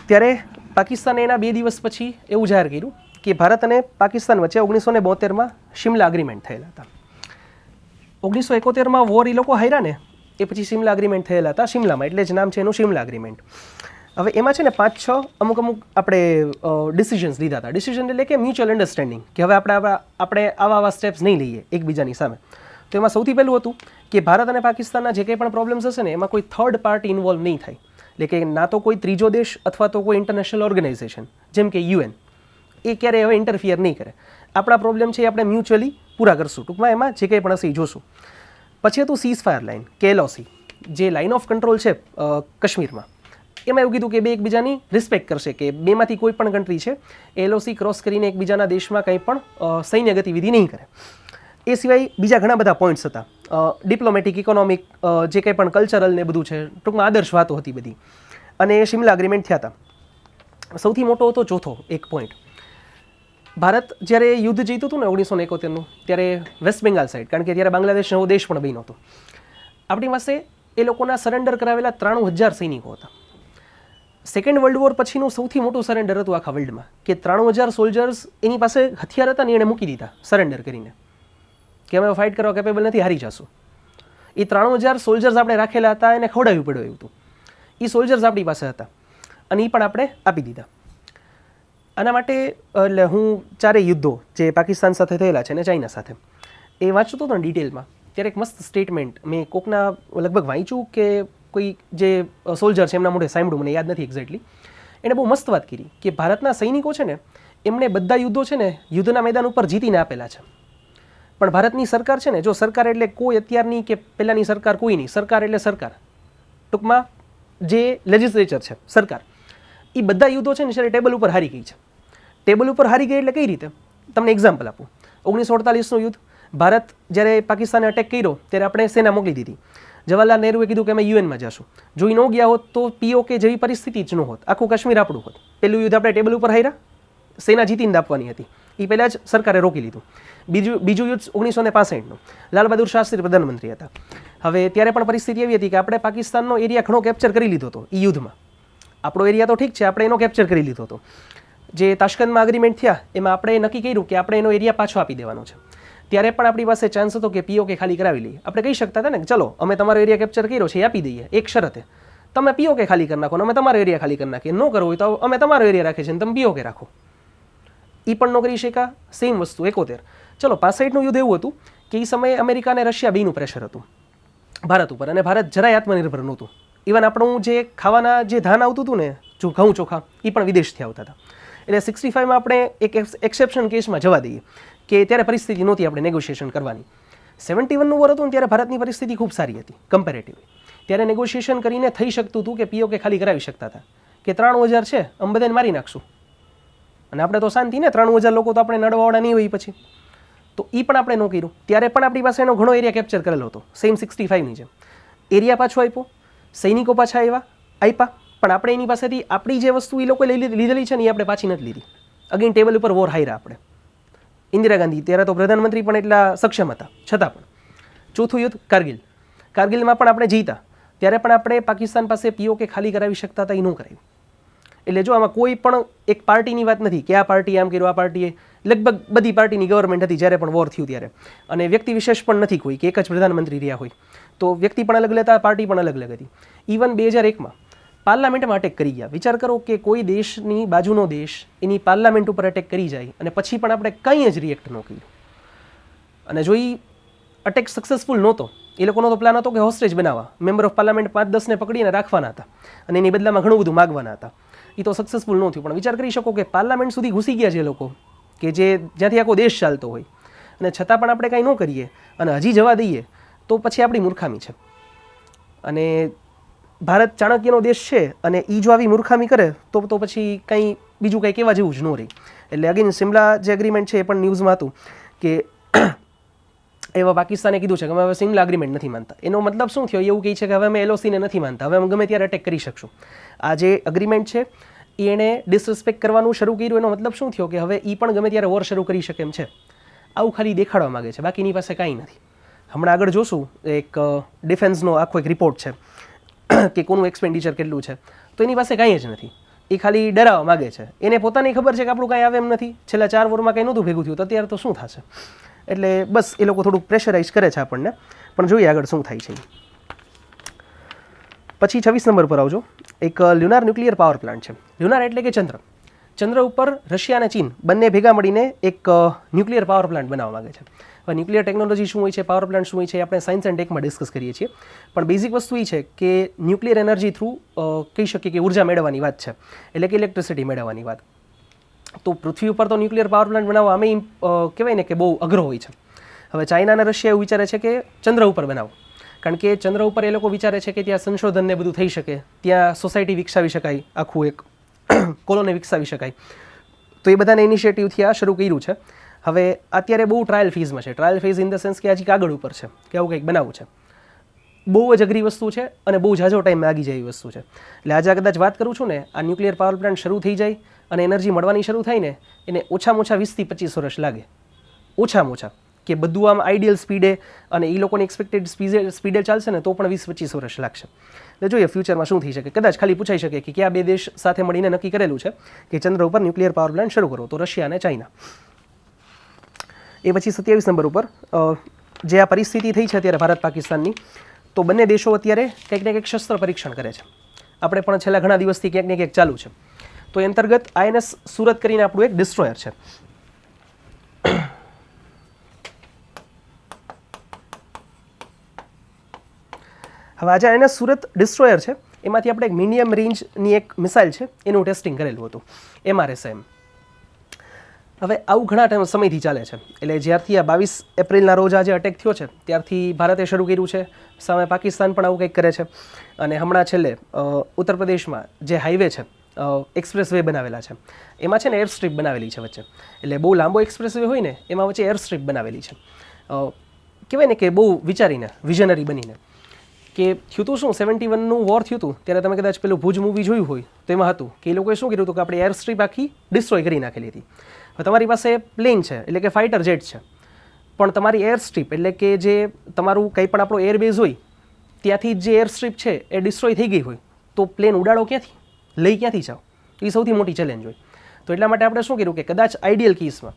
ત્યારે પાકિસ્તાને એના 2 દિવસ પછી એવું જાહેર કર્યું કે ભારત અને પાકિસ્તાન વચ્ચે 1972માં શિમલા અગ્રીમેન્ટ થયેલા હતા. 1971માં વોર એ લોકો હાર્યા ને એ પછી શિમલા અગ્રીમેન્ટ થયેલા હતા શિમલામાં, એટલે જ નામ છે એનું શિમલા અગ્રીમેન્ટ. હવે એમાં છે ને 5-6 અમુક આપણે ડિસિઝન્સ લીધા હતા. ડિસિઝન એટલે કે મ્યુચ્યુઅલ અન્ડરસ્ટેન્ડિંગ, કે હવે આપણે આવા સ્ટેપ્સ નહીં લઈએ એકબીજાની સામે. તો એમાં સૌથી પહેલું હતું કે ભારત અને પાકિસ્તાનના જે કંઈ પણ પ્રોબ્લેમ્સ હશે ને એમાં કોઈ થર્ડ પાર્ટી ઇન્વોલ્વ નહીં થાય. એટલે કે ના તો કોઈ ત્રીજો દેશ અથવા તો કોઈ ઇન્ટરનેશનલ ઓર્ગેનાઇઝેશન જેમ કે UN, એ ક્યારેય હવે ઇન્ટરફિયર નહીં કરે. આપણા પ્રોબ્લેમ છે એ આપણે મ્યુચ્યુઅલી પૂરા કરશું. ટૂંકમાં એમાં જે કંઈ પણ હશે એ જોશું. પછી હતું સીઝ ફાયર લાઇન, કે LOC, જે લાઇન ઓફ કંટ્રોલ છે કાશ્મીરમાં. એમાં એવું કીધું કે બે એકબીજાની રિસ્પેક્ટ કરશે, કે બેમાંથી કોઈ પણ કન્ટ્રી છે LOC ક્રોસ કરીને એકબીજાના દેશમાં કંઈ પણ સૈન્ય ગતિવિધિ નહીં કરે. એ સિવાય બીજા ઘણા બધા પોઈન્ટ્સ હતા, ડિપ્લોમેટિક, ઇકોનોમિક, જે કંઈ પણ કલ્ચરલ ને બધું છે, ટૂંકમાં આદર્શ વાતો હતી બધી. અને એ શિમલા અગ્રીમેન્ટ થયા હતા. સૌથી મોટો હતો ચોથો એક પોઈન્ટ. ભારત જ્યારે યુદ્ધ જીતું હતું ને 1971નું, ત્યારે વેસ્ટ બેંગાલ સાઈડ, કારણ કે ત્યારે બાંગ્લાદેશ નવો દેશ પણ બન્યો હતો, આપણી પાસે એ લોકોના સરેન્ડર કરાવેલા 93,000 સૈનિકો હતા. સેકન્ડ વર્લ્ડ વોર પછીનું સૌથી મોટું સરેન્ડર હતું આખા વર્લ્ડમાં, કે 93,000 સોલ્જર્સ એની પાસે હથિયાર હતા ને એણે મૂકી દીધા સરેન્ડર કરીને, કે અમે ફાઇટ કરવા કેપેબલ નથી, હારી જશું. એ 93,000 સોલ્જર્સ આપણે રાખેલા હતા એને ખવડાવવું પડ્યું એવું હતું. એ સોલ્જર્સ આપણી પાસે હતા અને એ પણ આપણે આપી દીધા. આના માટે એટલે હું ચારેય યુદ્ધો જે પાકિસ્તાન સાથે થયેલા છે અને ચાઇના સાથે એ વાંચતો હતો ને ડિટેલમાં, ત્યારે એક મસ્ત સ્ટેટમેન્ટ મેં કોકના લગભગ વાંચ્યું કે કોઈ જે સોલ્જર છે એમના મોઢે સાંભળ્યું, મને યાદ નથી એક્ઝેક્ટલી, એણે બહુ મસ્ત વાત કરી કે ભારતના સૈનિકો છે ને એમણે બધા યુદ્ધો છે ને યુદ્ધના મેદાન ઉપર જીતીને આપેલા છે. પણ ભારતની સરકાર છે ને, જો સરકાર એટલે કોઈ અત્યારની કે પહેલાંની સરકાર કોઈ નહીં, સરકાર એટલે સરકાર, ટૂંકમાં જે લેજિસ્લેચર છે સરકાર, એ બધા યુદ્ધો છે ને જ્યારે ટેબલ ઉપર હારી ગઈ છે. ટેબલ ઉપર હારી ગઈ એટલે કઈ રીતે? તમને એક્ઝામ્પલ આપું. 1948નું યુદ્ધ, ભારત જ્યારે પાકિસ્તાને અટેક કર્યો ત્યારે આપણે સેના મોકલી દીધી. જવાહરલાલ નહેરુએ કીધું કે અમે યુએનમાં જશું. જો એ ન ગયા હોત તો પીઓકે જેવી પરિસ્થિતિ જ ન હોત, આખું કાશ્મીર આપણું હોત. પહેલું યુદ્ધ આપણે ટેબલ ઉપર હાર્યા, સેના જીતીને આપવાની હતી, એ પહેલાં જ સરકારે રોકી લીધું. બીજું યુદ્ધ 1965નું, લાલ બહાદુર શાસ્ત્રી પ્રધાનમંત્રી હતા. હવે ત્યારે પણ પરિસ્થિતિ એવી હતી કે આપણે પાકિસ્તાનનો એરિયા ઘણો કેપ્ચર કરી લીધો હતો એ યુદ્ધમાં. આપણો એરિયા તો ઠીક છે, આપણે એનો કેપ્ચર કરી લીધો હતો. જે તાશ્કંદમાં અગ્રીમેન્ટ થયા એમાં આપણે નક્કી કર્યું કે આપણે એનો એરિયા પાછો આપી દેવાનો છે. ત્યારે પણ આપણી પાસે ચાન્સ હતો કે પીઓકે ખાલી કરાવી લઈએ. આપણે કહી શકતા હતા ને કે ચલો અમે તમારો એરિયા કેપ્ચર કર્યો છે એ આપી દઈએ, એક શરતે તમે પીઓકે ખાલી કરી નાખો, અમે તમારો એરિયા ખાલી કરી નાખીએ. ન કરવો હોય તો અમે તમારો એરિયા રાખીએ છીએ, તમે પીઓકે રાખો. એ પણ ન કરી શક્યા. સેમ વસ્તુ 71. ચલો 65નું યુદ્ધ એવું હતું કે એ સમયે અમેરિકા અને રશિયા બેનું પ્રેશર હતું ભારત ઉપર, અને ભારત જરાય આત્મનિર્ભર નહોતું. ઇવન આપણું જે ખાવાના જે ધાન આવતું હતું ને, જો ઘઉં ચોખા, એ પણ વિદેશથી આવતા હતા. એટલે 65માં આપણે એક એક્સેપ્શન કેસમાં જવા દઈએ કે ત્યારે પરિસ્થિતિ નહોતી આપણે નેગોશિએશન કરવાની. 71નું વોર હતું ને ત્યારે ભારતની પરિસ્થિતિ ખૂબ સારી હતી કમ્પેરેટિવલી. ત્યારે નેગોશિએશન કરીને થઈ શકતું હતું કે પીઓકે ખાલી કરાવી શકતા હતા કે 93,000 છે અમે બધાને મારી નાખશું અને આપણે તો શાંતિ ને, 93,000 લોકો તો આપણે નડવાવાળા નહીં હોય પછી. તો એ પણ આપણે ન કર્યું. ત્યારે પણ આપણી પાસે એનો ઘણો એરિયા કેપ્ચર કરેલો હતો, સેમ 65ની જેમ. એરિયા પાછો આપ્યો, સૈનિકો પાછા આપ્યા, પણ આપણે એની પાસેથી આપણી જે વસ્તુ એ લોકો લીધેલી છે ને એ આપણે પાછી નથી લીધી. અગેન ટેબલ ઉપર વોર હાર્યા આપણે. ઇન્દિરા ગાંધી ત્યારે તો પ્રધાનમંત્રી પણ એટલા સક્ષમ હતા છતાં પણ. ચોથું યુદ્ધ કારગિલ. કારગિલમાં પણ આપણે જીતા, ત્યારે પણ આપણે પાકિસ્તાન પાસે પીઓકે ખાલી કરાવી શકતા હતા, એ ન કરાવ્યું. એટલે જો આમાં કોઈ પણ એક પાર્ટીની વાત નથી કે આ પાર્ટી આમ કર્યું, આ પાર્ટીએ, લગભગ બધી પાર્ટીની ગવર્મેન્ટ હતી જ્યારે પણ વોર થયું ત્યારે. અને વ્યક્તિ વિશેષ પણ નથી કોઈ કે એક જ પ્રધાનમંત્રી રહ્યા હોય, તો વ્યક્તિ પણ અલગ લેતા, પાર્ટી પણ અલગ અલગ હતી. ઇવન 2001માં પાર્લામેન્ટમાં અટેક કરી ગયા. વિચાર કરો કે કોઈ દેશની બાજુનો દેશ એની પાર્લામેન્ટ ઉપર અટેક કરી જાય અને પછી પણ આપણે કંઈ જ રિએક્ટ ન કર્યું. અને જો એ અટેક સક્સેસફુલ નહોતો, એ લોકોનો તો પ્લાન હતો કે હોસ્ટેજ બનાવવા, મેમ્બર ઓફ પાર્લામેન્ટ 5-10ને પકડીને રાખવાના હતા અને એની બદલામાં ઘણું બધું માગવાના હતા. એ તો સક્સેસફુલ ન થયું. પણ વિચાર કરી શકો કે પાર્લામેન્ટ સુધી ઘૂસી ગયા છે લોકો કે જે જ્યાંથી આખો દેશ ચાલતો હોય, અને છતાં પણ આપણે કાંઈ ન કરીએ અને હજી જવા દઈએ તો પછી આપણી મૂર્ખામી છે. અને ભારત ચાણક્યનો દેશ છે અને એ જો આવી મૂર્ખામી કરે તો પછી કંઈ બીજું કંઈ કહેવા જેવું જ ન રહી. એટલે અગેન સિમલા જે એગ્રીમેન્ટ છે એ પણ ન્યૂઝમાં હતું કે એવા પાકિસ્તાને કીધું છે કે અમે હવે સિમલા એગ્રીમેન્ટ નથી માનતા. એનો મતલબ શું થયો? એવું કહે છે કે હવે અમે એલઓસીને નથી માનતા, હવે અમે ગમે ત્યારે અટેક કરી શકશું. આ જે એગ્રીમેન્ટ છે એણે ડિસરિસ્પેક્ટ કરવાનું શરૂ કર્યું. એનો મતલબ શું થયો? કે હવે એ પણ ગમે ત્યારે વોર શરૂ કરી શકે એમ છે. આવું ખાલી દેખાડવા માગે છે, બાકી એની પાસે કાંઈ નથી. હમણાં આગળ જોશું એક ડિફેન્સનો આખો એક રિપોર્ટ છે કે કોનું એક્સપેન્ડિચર કેટલું છે, તો એની પાસે કાંઈ જ નથી. એ ખાલી ડરાવવા માગે છે. એને પોતાની ખબર છે કે આપણું કાંઈ આવે એમ નથી. છેલ્લા 4 વોરમાં કંઈ નહોતું ભેગું થયું, તો અત્યારે તો શું થશે? એટલે બસ એ લોકો થોડુંક પ્રેશરાઇઝ કરે છે આપણને, પણ જોઈએ આગળ શું થાય છે. પછી 26 નંબર પર આવજો. એક લ્યુનાર ન્યુક્લિયર પાવર પ્લાન્ટ છે. લ્યુનાર એટલે કે ચંદ્ર. ચંદ્ર ઉપર રશિયા અને ચીન બંને ભેગા મળીને એક ન્યુક્લિયર પાવર પ્લાન્ટ બનાવવા માગે છે. હવે ન્યુક્લિયર ટેકનોલોજી શું હોય છે, પાવર પ્લાન્ટ શું હોય છે, આપણે સાયન્સ એન્ડ ટેકમાં ડિસ્કસ કરીએ છીએ. પણ બેઝિક વસ્તુ એ છે કે ન્યુક્લિયર એનર્જી થ્રુ કહી શકીએ કે ઉર્જા મેળવવાની વાત છે, એટલે કે ઇલેક્ટ્રિસિટી મેળવવાની વાત. તો પૃથ્વી ઉપર તો ન્યુક્લિયર પાવર પ્લાન્ટ બનાવવા અમે કહેવાય ને કે બહુ અઘરો હોય છે. હવે ચાઇના અને રશિયા એવું વિચારે છે કે ચંદ્ર ઉપર બનાવો, કારણ કે ચંદ્ર ઉપર એ લોકો વિચારે છે કે ત્યાં સંશોધનને બધું થઈ શકે, ત્યાં સોસાયટી વિકસાવી શકાય, આખું એક કોલોની વિકસાવી શકાય. તો એ બધાને ઇનિશિયેટિવથી આ શરૂ કર્યું છે. હવે અત્યારે બહુ ટ્રાયલ ફેઝમાં છે. Trial phase in the sense કે હજી કાગળ ઉપર છે કે આવું કંઈક બનાવવું છે. બહુ જ અઘરી વસ્તુ છે અને બહુ ઝાઝો ટાઈમ લાગી જાય એવી વસ્તુ છે. એટલે આજે કદાચ વાત કરું છું ને, આ ન્યુક્લિયર પાવર પ્લાન્ટ શરૂ થઈ જાય અને એનર્જી મળવાની શરૂ થાય ને, એને ઓછામાં ઓછા 20 થી 25 વર્ષ લાગે, ઓછામાં ઓછા. કે બધું આમ આઈડિયલ સ્પીડે અને એ લોકોની એક્સપેક્ટેડ સ્પીડે ચાલશે ને તો પણ 20-25 વર્ષ લાગશે. એટલે જોઈએ ફ્યુચરમાં શું થઈ શકે. કદાચ ખાલી પૂછાઈ શકે કે કયા બે દેશ સાથે મળીને નક્કી કરેલું છે કે ચંદ્ર ઉપર ન્યુક્લિયર પાવર પ્લાન્ટ શરૂ કરો, તો રશિયા અને ચાઇના. એ પછી 27 નંબર ઉપર જે આ પરિસ્થિતિ થઈ છે અત્યારે ભારત પાકિસ્તાનની, તો બંને દેશો અત્યારે કંઈક ને કંઈક શસ્ત્ર પરીક્ષણ કરે છે. આપણે પણ છેલ્લા ઘણા દિવસથી ક્યાંક ને ક્યાંક ચાલુ છે. તો એ અંતર્ગત INS સુરત કરીને આપણું એક ડિસ્ટ્રોયર છે. હવે આજે INS સુરત ડિસ્ટ્રોયર છે, એમાંથી આપણે એક મીડિયમ રેન્જની એક મિસાઇલ છે એનું ટેસ્ટિંગ કરેલું હતું, MRSAM. હવે આવું ઘણા સમયથી ચાલે છે. એટલે જ્યારથી આ 22 એપ્રિલના રોજ આજે અટેક થયો છે ત્યારથી ભારતે શરૂ કર્યું છે, સામે પાકિસ્તાન પણ આવું કંઈક કરે છે. અને હમણાં છેલ્લે ઉત્તર પ્રદેશમાં જે હાઈવે છે, એક્સપ્રેસ વે બનાવેલા છે, એમાં છે ને એર સ્ટ્રીપ બનાવેલી છે વચ્ચે. એટલે બહુ લાંબો એક્સપ્રેસ વે હોય ને એમાં વચ્ચે એર સ્ટ્રીપ બનાવેલી છે. કહેવાય ને કે બહુ વિચારીને, વિઝનરી બનીને. કે થયું હતું શું, 71નું વોર થયું હતું ત્યારે તમે કદાચ પેલું ભુજ મૂવી જોયું હોય તો એમાં હતું કે એ લોકોએ શું કર્યું હતું કે આપણે એર સ્ટ્રીપ આખી ડિસ્ટ્રોય કરી નાખેલી હતી. હવે તમારી પાસે પ્લેન છે એટલે કે ફાઇટર જેટ છે, પણ તમારી એર સ્ટ્રીપ એટલે કે જે તમારું કંઈ પણ આપણો એરબેઝ હોય ત્યાંથી જે એર સ્ટ્રીપ છે એ ડિસ્ટ્રોય થઈ ગઈ હોય તો પ્લેન ઉડાડો ક્યાંથી, લઈ ક્યાંથી જાઓ? એ સૌથી મોટી ચેલેન્જ હોય. તો એટલા માટે આપણે શું કર્યું કે કદાચ આઈડિયલ કેસમાં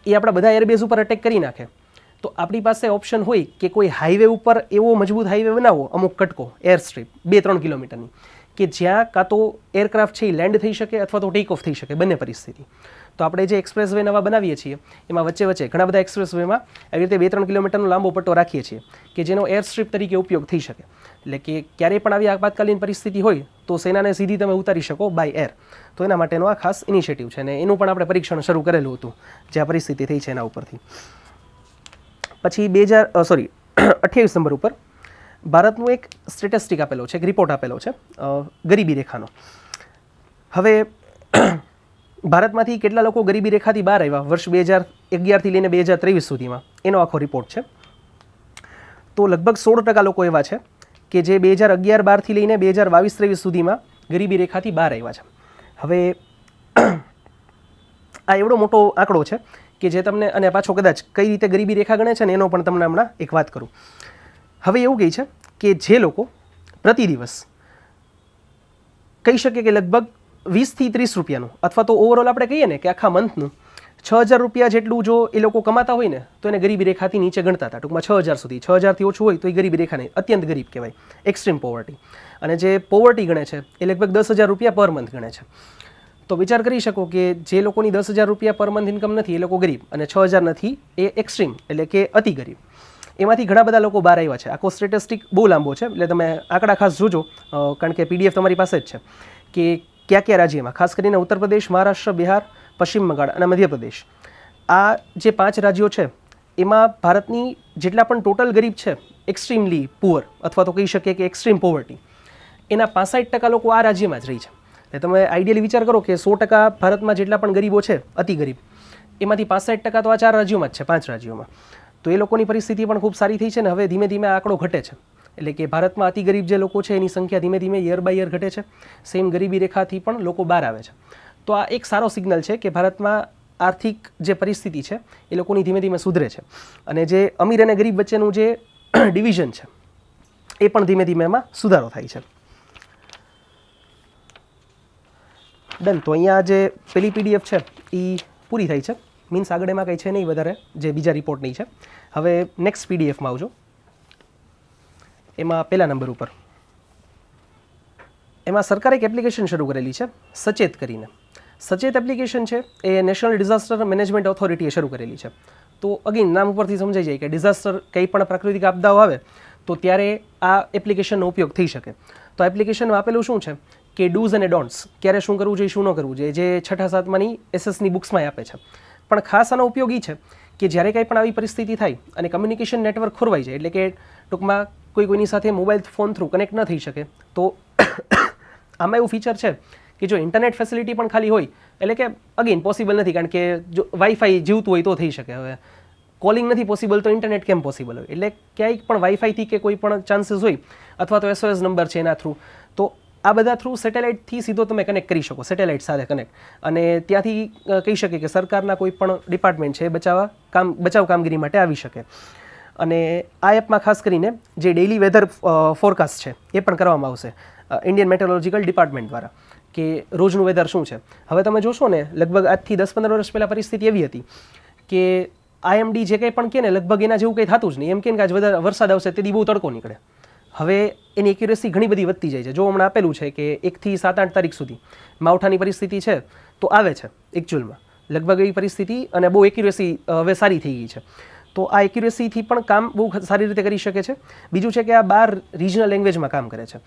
એ આપણા બધા એરબેઝ ઉપર અટેક કરી નાખે તો આપણી પાસે ઓપ્શન હોય કે કોઈ હાઈવે ઉપર એવો મજબૂત હાઈવે બનાવો, અમુક કટકો એર સ્ટ્રીપ 2-3 કિલોમીટરની, કે જ્યાં કાં તો એરક્રાફ્ટ છે એ લેન્ડ થઈ શકે અથવા તો ટેક ઓફ થઈ શકે, બંને પરિસ્થિતિ. તો આપણે જે એક્સપ્રેસ વે નવા બનાવીએ છીએ એમાં વચ્ચે વચ્ચે ઘણા બધા એક્સપ્રેસ વેમાં આવી રીતે 2-3 કિલોમીટરનો લાંબો પટ્ટો રાખીએ છીએ કે જેનો એર સ્ટ્રીપ તરીકે ઉપયોગ થઈ શકે. એટલે કે ક્યારેય પણ આવી આપાતકાલીન પરિસ્થિતિ હોય તો સેનાને સીધી તમે ઉતારી શકો બાય એર. તો એના માટેનો આ ખાસ ઇનિશિયેટિવ છે અને એનું પણ આપણે પરીક્ષણ શરૂ કરેલું હતું જે આ પરિસ્થિતિ થઈ છે એના ઉપરથી. પછી 28 નંબર ઉપર ભારતનું એક સ્ટેટિસ્ટિક આપેલો છે, એક રિપોર્ટ આપેલો છે ગરીબી રેખાનો. હવે ભારતમાંથી કેટલા લોકો ગરીબી રેખાથી બહાર આવ્યા વર્ષ 2011થી લઈને 2023 સુધીમાં, એનો આખો રિપોર્ટ છે. તો લગભગ 16% લોકો એવા છે કે જે 2011-12થી લઈને 2022-23 સુધીમાં ગરીબી રેખાથી બહાર આવ્યા છે. હવે આ એવડો મોટો આંકડો છે કે જે તમને, અને પાછો કદાચ કઈ રીતે ગરીબી રેખા ગણે છે ને એનો પણ તમને હમણાં એક વાત કરું. હવે એવું કહે છે કે જે લોકો પ્રતિ દિવસ કહી શકે કે લગભગ 20થી 30 રૂપિયાનું અથવા તો ઓવરઓલ આપણે કહીએ ને કે આખા મંથનું 6000 રૂપિયા જેટલું જો એ લોકો કમાતા હોય ને તો એને ગરીબી રેખાથી નીચે ગણતા હતા. ટૂંકમાં 6000 સુધી, 6000થી ઓછું હોય તો એ ગરીબી રેખા નહીં, અત્યંત ગરીબ કહેવાય, એક્સ્ટ્રીમ પોવર્ટી. અને જે પોવર્ટી ગણે છે એ લગભગ 10,000 રૂપિયા પર મંથ ગણે છે. તો વિચાર કરી શકો કે જે લોકોની 10,000 રૂપિયા પર મંથ ઇન્કમ નથી એ લોકો ગરીબ, અને 6,000 નથી એ એક્સ્ટ્રીમ એટલે કે અતિ ગરીબ. એમાંથી ઘણા બધા લોકો બહાર આવ્યા છે. આખો સ્ટેટિસ્ટિક બહુ લાંબો છે એટલે તમે આંકડા ખાસ જોજો, કારણ કે PDF તમારી પાસે જ છે કે કયા કયા રાજ્યમાં, ખાસ કરીને ઉત્તર પ્રદેશ, મહારાષ્ટ્ર, બિહાર, પશ્ચિમ બંગાળ અને મધ્યપ્રદેશ, આ જે 5 રાજ્યો છે એમાં ભારતની જેટલા પણ ટોટલ ગરીબ છે, એક્સ્ટ્રીમલી પુઅર અથવા તો કહી શકીએ કે એક્સ્ટ્રીમ પોવર્ટી, એના 65% લોકો આ રાજ્યમાં જ રહી છે. એટલે તમે આઈડિયલી વિચાર કરો કે 100% ભારતમાં જેટલા પણ ગરીબો છે, અતિ ગરીબ, એમાંથી 65% તો આ 4 રાજ્યોમાં જ છે, 5 રાજ્યોમાં. તો એ લોકોની પરિસ્થિતિ પણ ખૂબ સારી થઈ છે ને હવે ધીમે ધીમે આ આંકડો ઘટે છે. એટલે કે ભારતમાં અતિ ગરીબ જે લોકો છે એની સંખ્યા ધીમે ધીમે યર બાય યર ઘટે છે. સેમ ગરીબી રેખાથી પણ લોકો બહાર આવે છે. તો આ એક સારો સિગ્નલ છે કે ભારતમાં આર્થિક જે પરિસ્થિતિ છે એ લોકોની ધીમે ધીમે સુધરે છે અને જે અમીર અને ગરીબ વચ્ચેનું જે ડિવિઝન છે એ પણ ધીમે ધીમે એમાં સુધારો થાય છે. ડન. તો અહીંયા જે પેલી PDF છે એ પૂરી થઈ છે, મીન્સ આગળ એમાં કંઈ છે નહીં વધારે જે બીજા રિપોર્ટની છે. હવે નેક્સ્ટ PDFમાં આવજો. એમાં પહેલા નંબર ઉપર એમાં સરકારે એક એપ્લિકેશન શરૂ કરેલી છે સચેત કરીને. સચેત એપ્લિકેશન છે એ નેશનલ ડિઝાસ્ટર મેનેજમેન્ટ ઓથોરિટીએ શરૂ કરેલી છે. તો અગેન નામ ઉપરથી સમજાઈ જાય કે ડિઝાસ્ટર, કંઈ પણ પ્રાકૃતિક આપદાઓ આવે તો ત્યારે આ એપ્લિકેશનનો ઉપયોગ થઈ શકે. તો એપ્લિકેશનમાં આપેલું શું છે કે ડૂઝ અને ડોન્ટ્સ, ક્યારે શું કરવું જોઈએ, શું ન કરવું જોઈએ, જે 6ઠા 7માની SSની બુક્સમાં આપે છે. પણ ખાસ આનો ઉપયોગ એ છે કે જ્યારે કંઈ પણ આવી પરિસ્થિતિ થાય અને કમ્યુનિકેશન નેટવર્ક ખોરવાઈ જાય, એટલે કે ટૂંકમાં કોઈની સાથે મોબાઈલ ફોન થ્રુ કનેક્ટ ન થઈ શકે, તો આમાં એવું ફીચર છે કે જો ઇન્ટરનેટ ફેસિલિટી પણ ખાલી હોય, એટલે કે અગેન પોસિબલ નથી કારણ કે જો વાઈફાઈ જીવતું હોય તો થઈ શકે, હવે કોલિંગ નથી પોસિબલ તો ઇન્ટરનેટ કેમ પોસિબલ હોય, એટલે ક્યાંય પણ વાઈફાઈથી કે કોઈ પણ ચાન્સીસ હોય અથવા તો SOS નંબર છે એના થ્રુ, તો આ બધા થ્રુ સેટેલાઇટથી સીધો તમે કનેક્ટ કરી શકો, સેટેલાઇટ સાથે કનેક્ટ, અને ત્યાંથી કહી શકે કે સરકારના કોઈ પણ ડિપાર્ટમેન્ટ છે બચાવ કામગીરી માટે આવી શકે. અને આ એપમાં ખાસ કરીને જે ડેઇલી વેધર ફોરકાસ્ટ છે એ પણ કરવામાં આવશે ઇન્ડિયન મેટ્રોલોજીકલ ડિપાર્ટમેન્ટ દ્વારા, કે રોજનું વેધર શું છે. હવે તમે જોશો ને લગભગ આજથી 10-15 વર્ષ પહેલાં પરિસ્થિતિ એવી હતી કે IMD જે કંઈ પણ કહે ને લગભગ એના જેવું કંઈ થતું જ નહીં. એમ કે આજ વરસાદ આવશે તેથી બહુ તડકો નીકળે, હવે એની એક્યુરેસી ઘણી બધી વધતી જાય છે. જો હમણાં આપેલું છે કે 1 થી 7-8 તારીખ સુધી માવઠાની પરિસ્થિતિ છે તો આવે છે એકચ્યુઅલમાં લગભગ એવી પરિસ્થિતિ, અને બહુ એક્યુરેસી હવે સારી થઈ ગઈ છે. તો આ એક્યુરેસીથી પણ કામ બહુ સારી રીતે કરી શકે છે. બીજું છે કે આ 12 રિજનલ લેંગ્વેજમાં કામ કરે છે,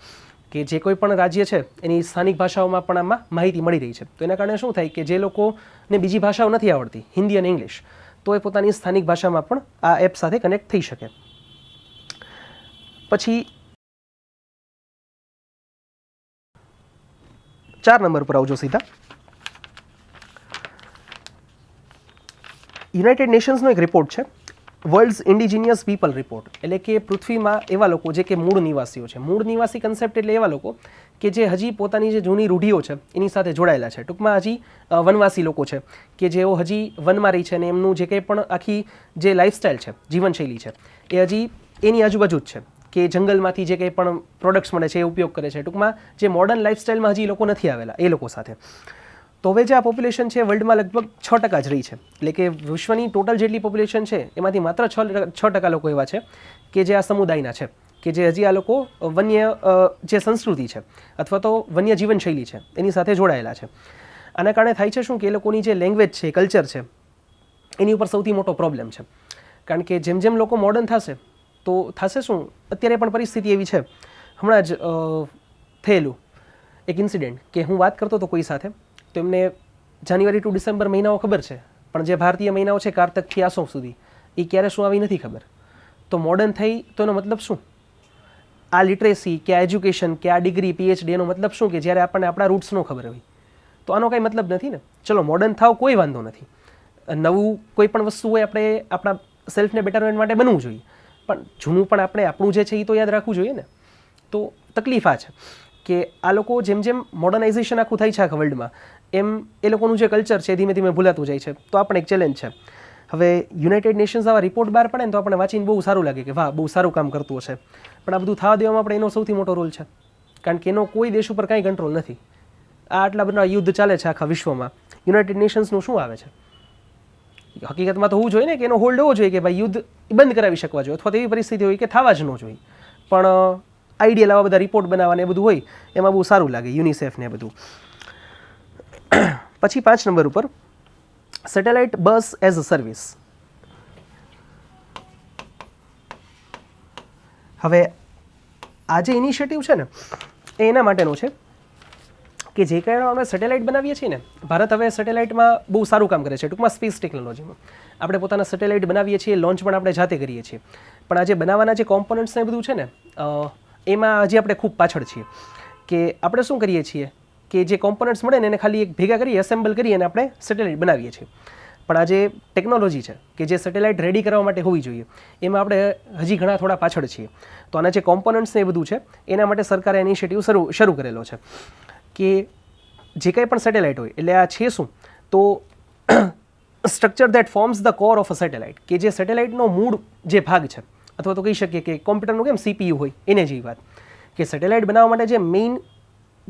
કે જે કોઈ પણ રાજ્ય છે એની સ્થાનિક ભાષાઓમાં પણ આમાં માહિતી મળી રહી છે. તો એના કારણે શું થાય કે જે લોકોને બીજી ભાષાઓ નથી આવડતી, હિન્દી અને ઇંગ્લિશ, તો એ પોતાની સ્થાનિક ભાષામાં પણ આ એપ સાથે કનેક્ટ થઈ શકે. પછી 4 નંબર પર આવજો સીધા. યુનાઇટેડ નેશન્સનો એક રિપોર્ટ છે, વર્લ્ડ્સ ઇન્ડિજિનિયસ પીપલ રિપોર્ટ, એટલે કે પૃથ્વીમાં એવા લોકો જે કે મૂળ નિવાસીઓ છે. મૂળ નિવાસી કન્સેપ્ટ એટલે એવા લોકો કે જે હજી પોતાની જે જૂની રૂઢિઓ છે એની સાથે જોડાયેલા છે. ટૂંકમાં હજી વનવાસી લોકો છે કે જેઓ હજી વનમાં રહી છે અને એમનું જે કંઈ પણ આખી જે લાઇફસ્ટાઇલ છે, જીવનશૈલી છે, એ હજી એની આજુબાજુ જ છે, કે જંગલમાંથી જે કંઈ પણ પ્રોડક્ટ્સ મળે છે એ ઉપયોગ કરે છે. ટૂંકમાં જે મોડર્ન લાઇફસ્ટાઇલમાં હજી લોકો નથી આવેલા એ લોકો સાથે. તો હવે જે આ પોપ્યુલેશન છે વર્લ્ડમાં લગભગ 6% જ રહી છે. એટલે કે વિશ્વની ટોટલ જેટલી પોપ્યુલેશન છે એમાંથી માત્ર 6% લોકો એવા છે કે જે આ સમુદાયના છે, કે જે હજી આ લોકો વન્ય જે સંસ્કૃતિ છે અથવા તો વન્ય જીવનશૈલી છે એની સાથે જોડાયેલા છે. આના કારણે થાય છે શું કે એ લોકોની જે લેંગ્વેજ છે, કલ્ચર છે, એની ઉપર સૌથી મોટો પ્રોબ્લેમ છે. કારણ કે જેમ જેમ લોકો મોડર્ન થશે તો થશે શું, અત્યારે પણ પરિસ્થિતિ એવી છે. હમણાં જ થયેલું એક ઇન્સિડન્ટ કે હું વાત કરતો હતો કોઈ સાથે, તો એમને જાન્યુઆરી ટુ ડિસેમ્બર મહિનાઓ ખબર છે, પણ જે ભારતીય મહિનાઓ છે કારતકથી આસો સુધી એ ક્યારે શું આવી નથી ખબર. તો મોડર્ન થઈ તો એનો મતલબ શું? આ લિટરેસી કે આ એજ્યુકેશન કે આ ડિગ્રી PhD એનો મતલબ શું કે જ્યારે આપણને આપણા રૂટ્સ ન ખબર હોય તો આનો કાંઈ મતલબ નથી ને. ચલો મોડર્ન થાવ કોઈ વાંધો નથી, નવું કોઈ પણ વસ્તુ હોય આપણે આપણા સેલ્ફને બેટરમેન્ટ માટે બનવું જોઈએ, પણ જૂનું પણ આપણે આપણું જે છે એ તો યાદ રાખવું જોઈએ ને. તો તકલીફ આ છે કે આ લોકો જેમ જેમ મોડર્નાઇઝેશન આખું થાય છે આખા વર્લ્ડમાં, એમ એ લોકોનું જે કલ્ચર છે ધીમે ધીમે ભૂલાતું જાય છે. તો આ પણ એક ચેલેન્જ છે. હવે યુનાઇટેડ નેશન્સ આવા રિપોર્ટ બહાર પડે ને તો આપણે વાંચીને બહુ સારું લાગે કે વાહ, બહુ સારું કામ કરતું હશે, પણ આ બધું થવા દેવામાં આપણે એનો સૌથી મોટો રોલ છે. કારણ કે એનો કોઈ દેશ ઉપર કાંઈ કંટ્રોલ નથી. આ આટલા બધા યુદ્ધ ચાલે છે આખા વિશ્વમાં, યુનાઇટેડ નેશન્સનું શું આવે છે? હકીકતમાં તો હોવું જોઈએ ને કે એનો હોલ્ડ હોવો જોઈએ કે ભાઈ યુદ્ધ બંધ કરાવી શકવા જોઈએ, અથવા તો એવી પરિસ્થિતિ હોય કે થવા જ ન જોઈએ. પણ આઈડિયલ આવા બધા રિપોર્ટ બનાવવાને એ બધું હોય એમાં બહુ સારું લાગે, યુનિસેફ ને બધું. પછી 5 નંબર ઉપર satellite bus as a service. હવે આ જે ઇનિશિયેટિવ છે ને એ એના માટેનો છે કે જે કારણે આપણે સેટેલાઇટ બનાવીએ છીએ ને, ભારત હવે સેટેલાઇટમાં બહુ સારું કામ કરે છે. ટૂંકમાં સ્પેસ ટેકનોલોજીમાં આપણે પોતાના સેટેલાઇટ બનાવીએ છીએ, લોન્ચ પણ આપણે જાતે કરીએ છીએ. પણ આ જે બનાવવાના જે કોમ્પોનન્ટ્સ ને બધું છે ને, એમાં હજી આપણે ખૂબ પાછળ છીએ. કે આપણે શું કરીએ છીએ કે જે કોમ્પોનન્ટ્સ મળે ને એને ખાલી એક ભેગા કરી એસેમ્બલ કરી અને આપણે સેટેલાઇટ બનાવીએ છીએ. પણ આ જે ટેકનોલોજી છે કે જે સેટેલાઇટ રેડી કરવા માટે હોવી જોઈએ, એમાં આપણે હજી ઘણા થોડા પાછળ છીએ. તો આના જે કોમ્પોનન્ટ્સ ને એ બધું છે એના માટે સરકારે ઇનિશિયેટિવ શરૂ કરેલો છે કે જે કંઈ પણ સેટેલાઇટ હોય, એટલે આ છે શું તો structure that forms the core of a satellite, કે જે સેટેલાઇટનો મૂળ જે ભાગ છે, અથવા તો કહી શકીએ કે કોમ્પ્યુટરનું કેમ CPU હોય એને જેવી વાત, કે સેટેલાઇટ બનાવવા માટે જે મેઇન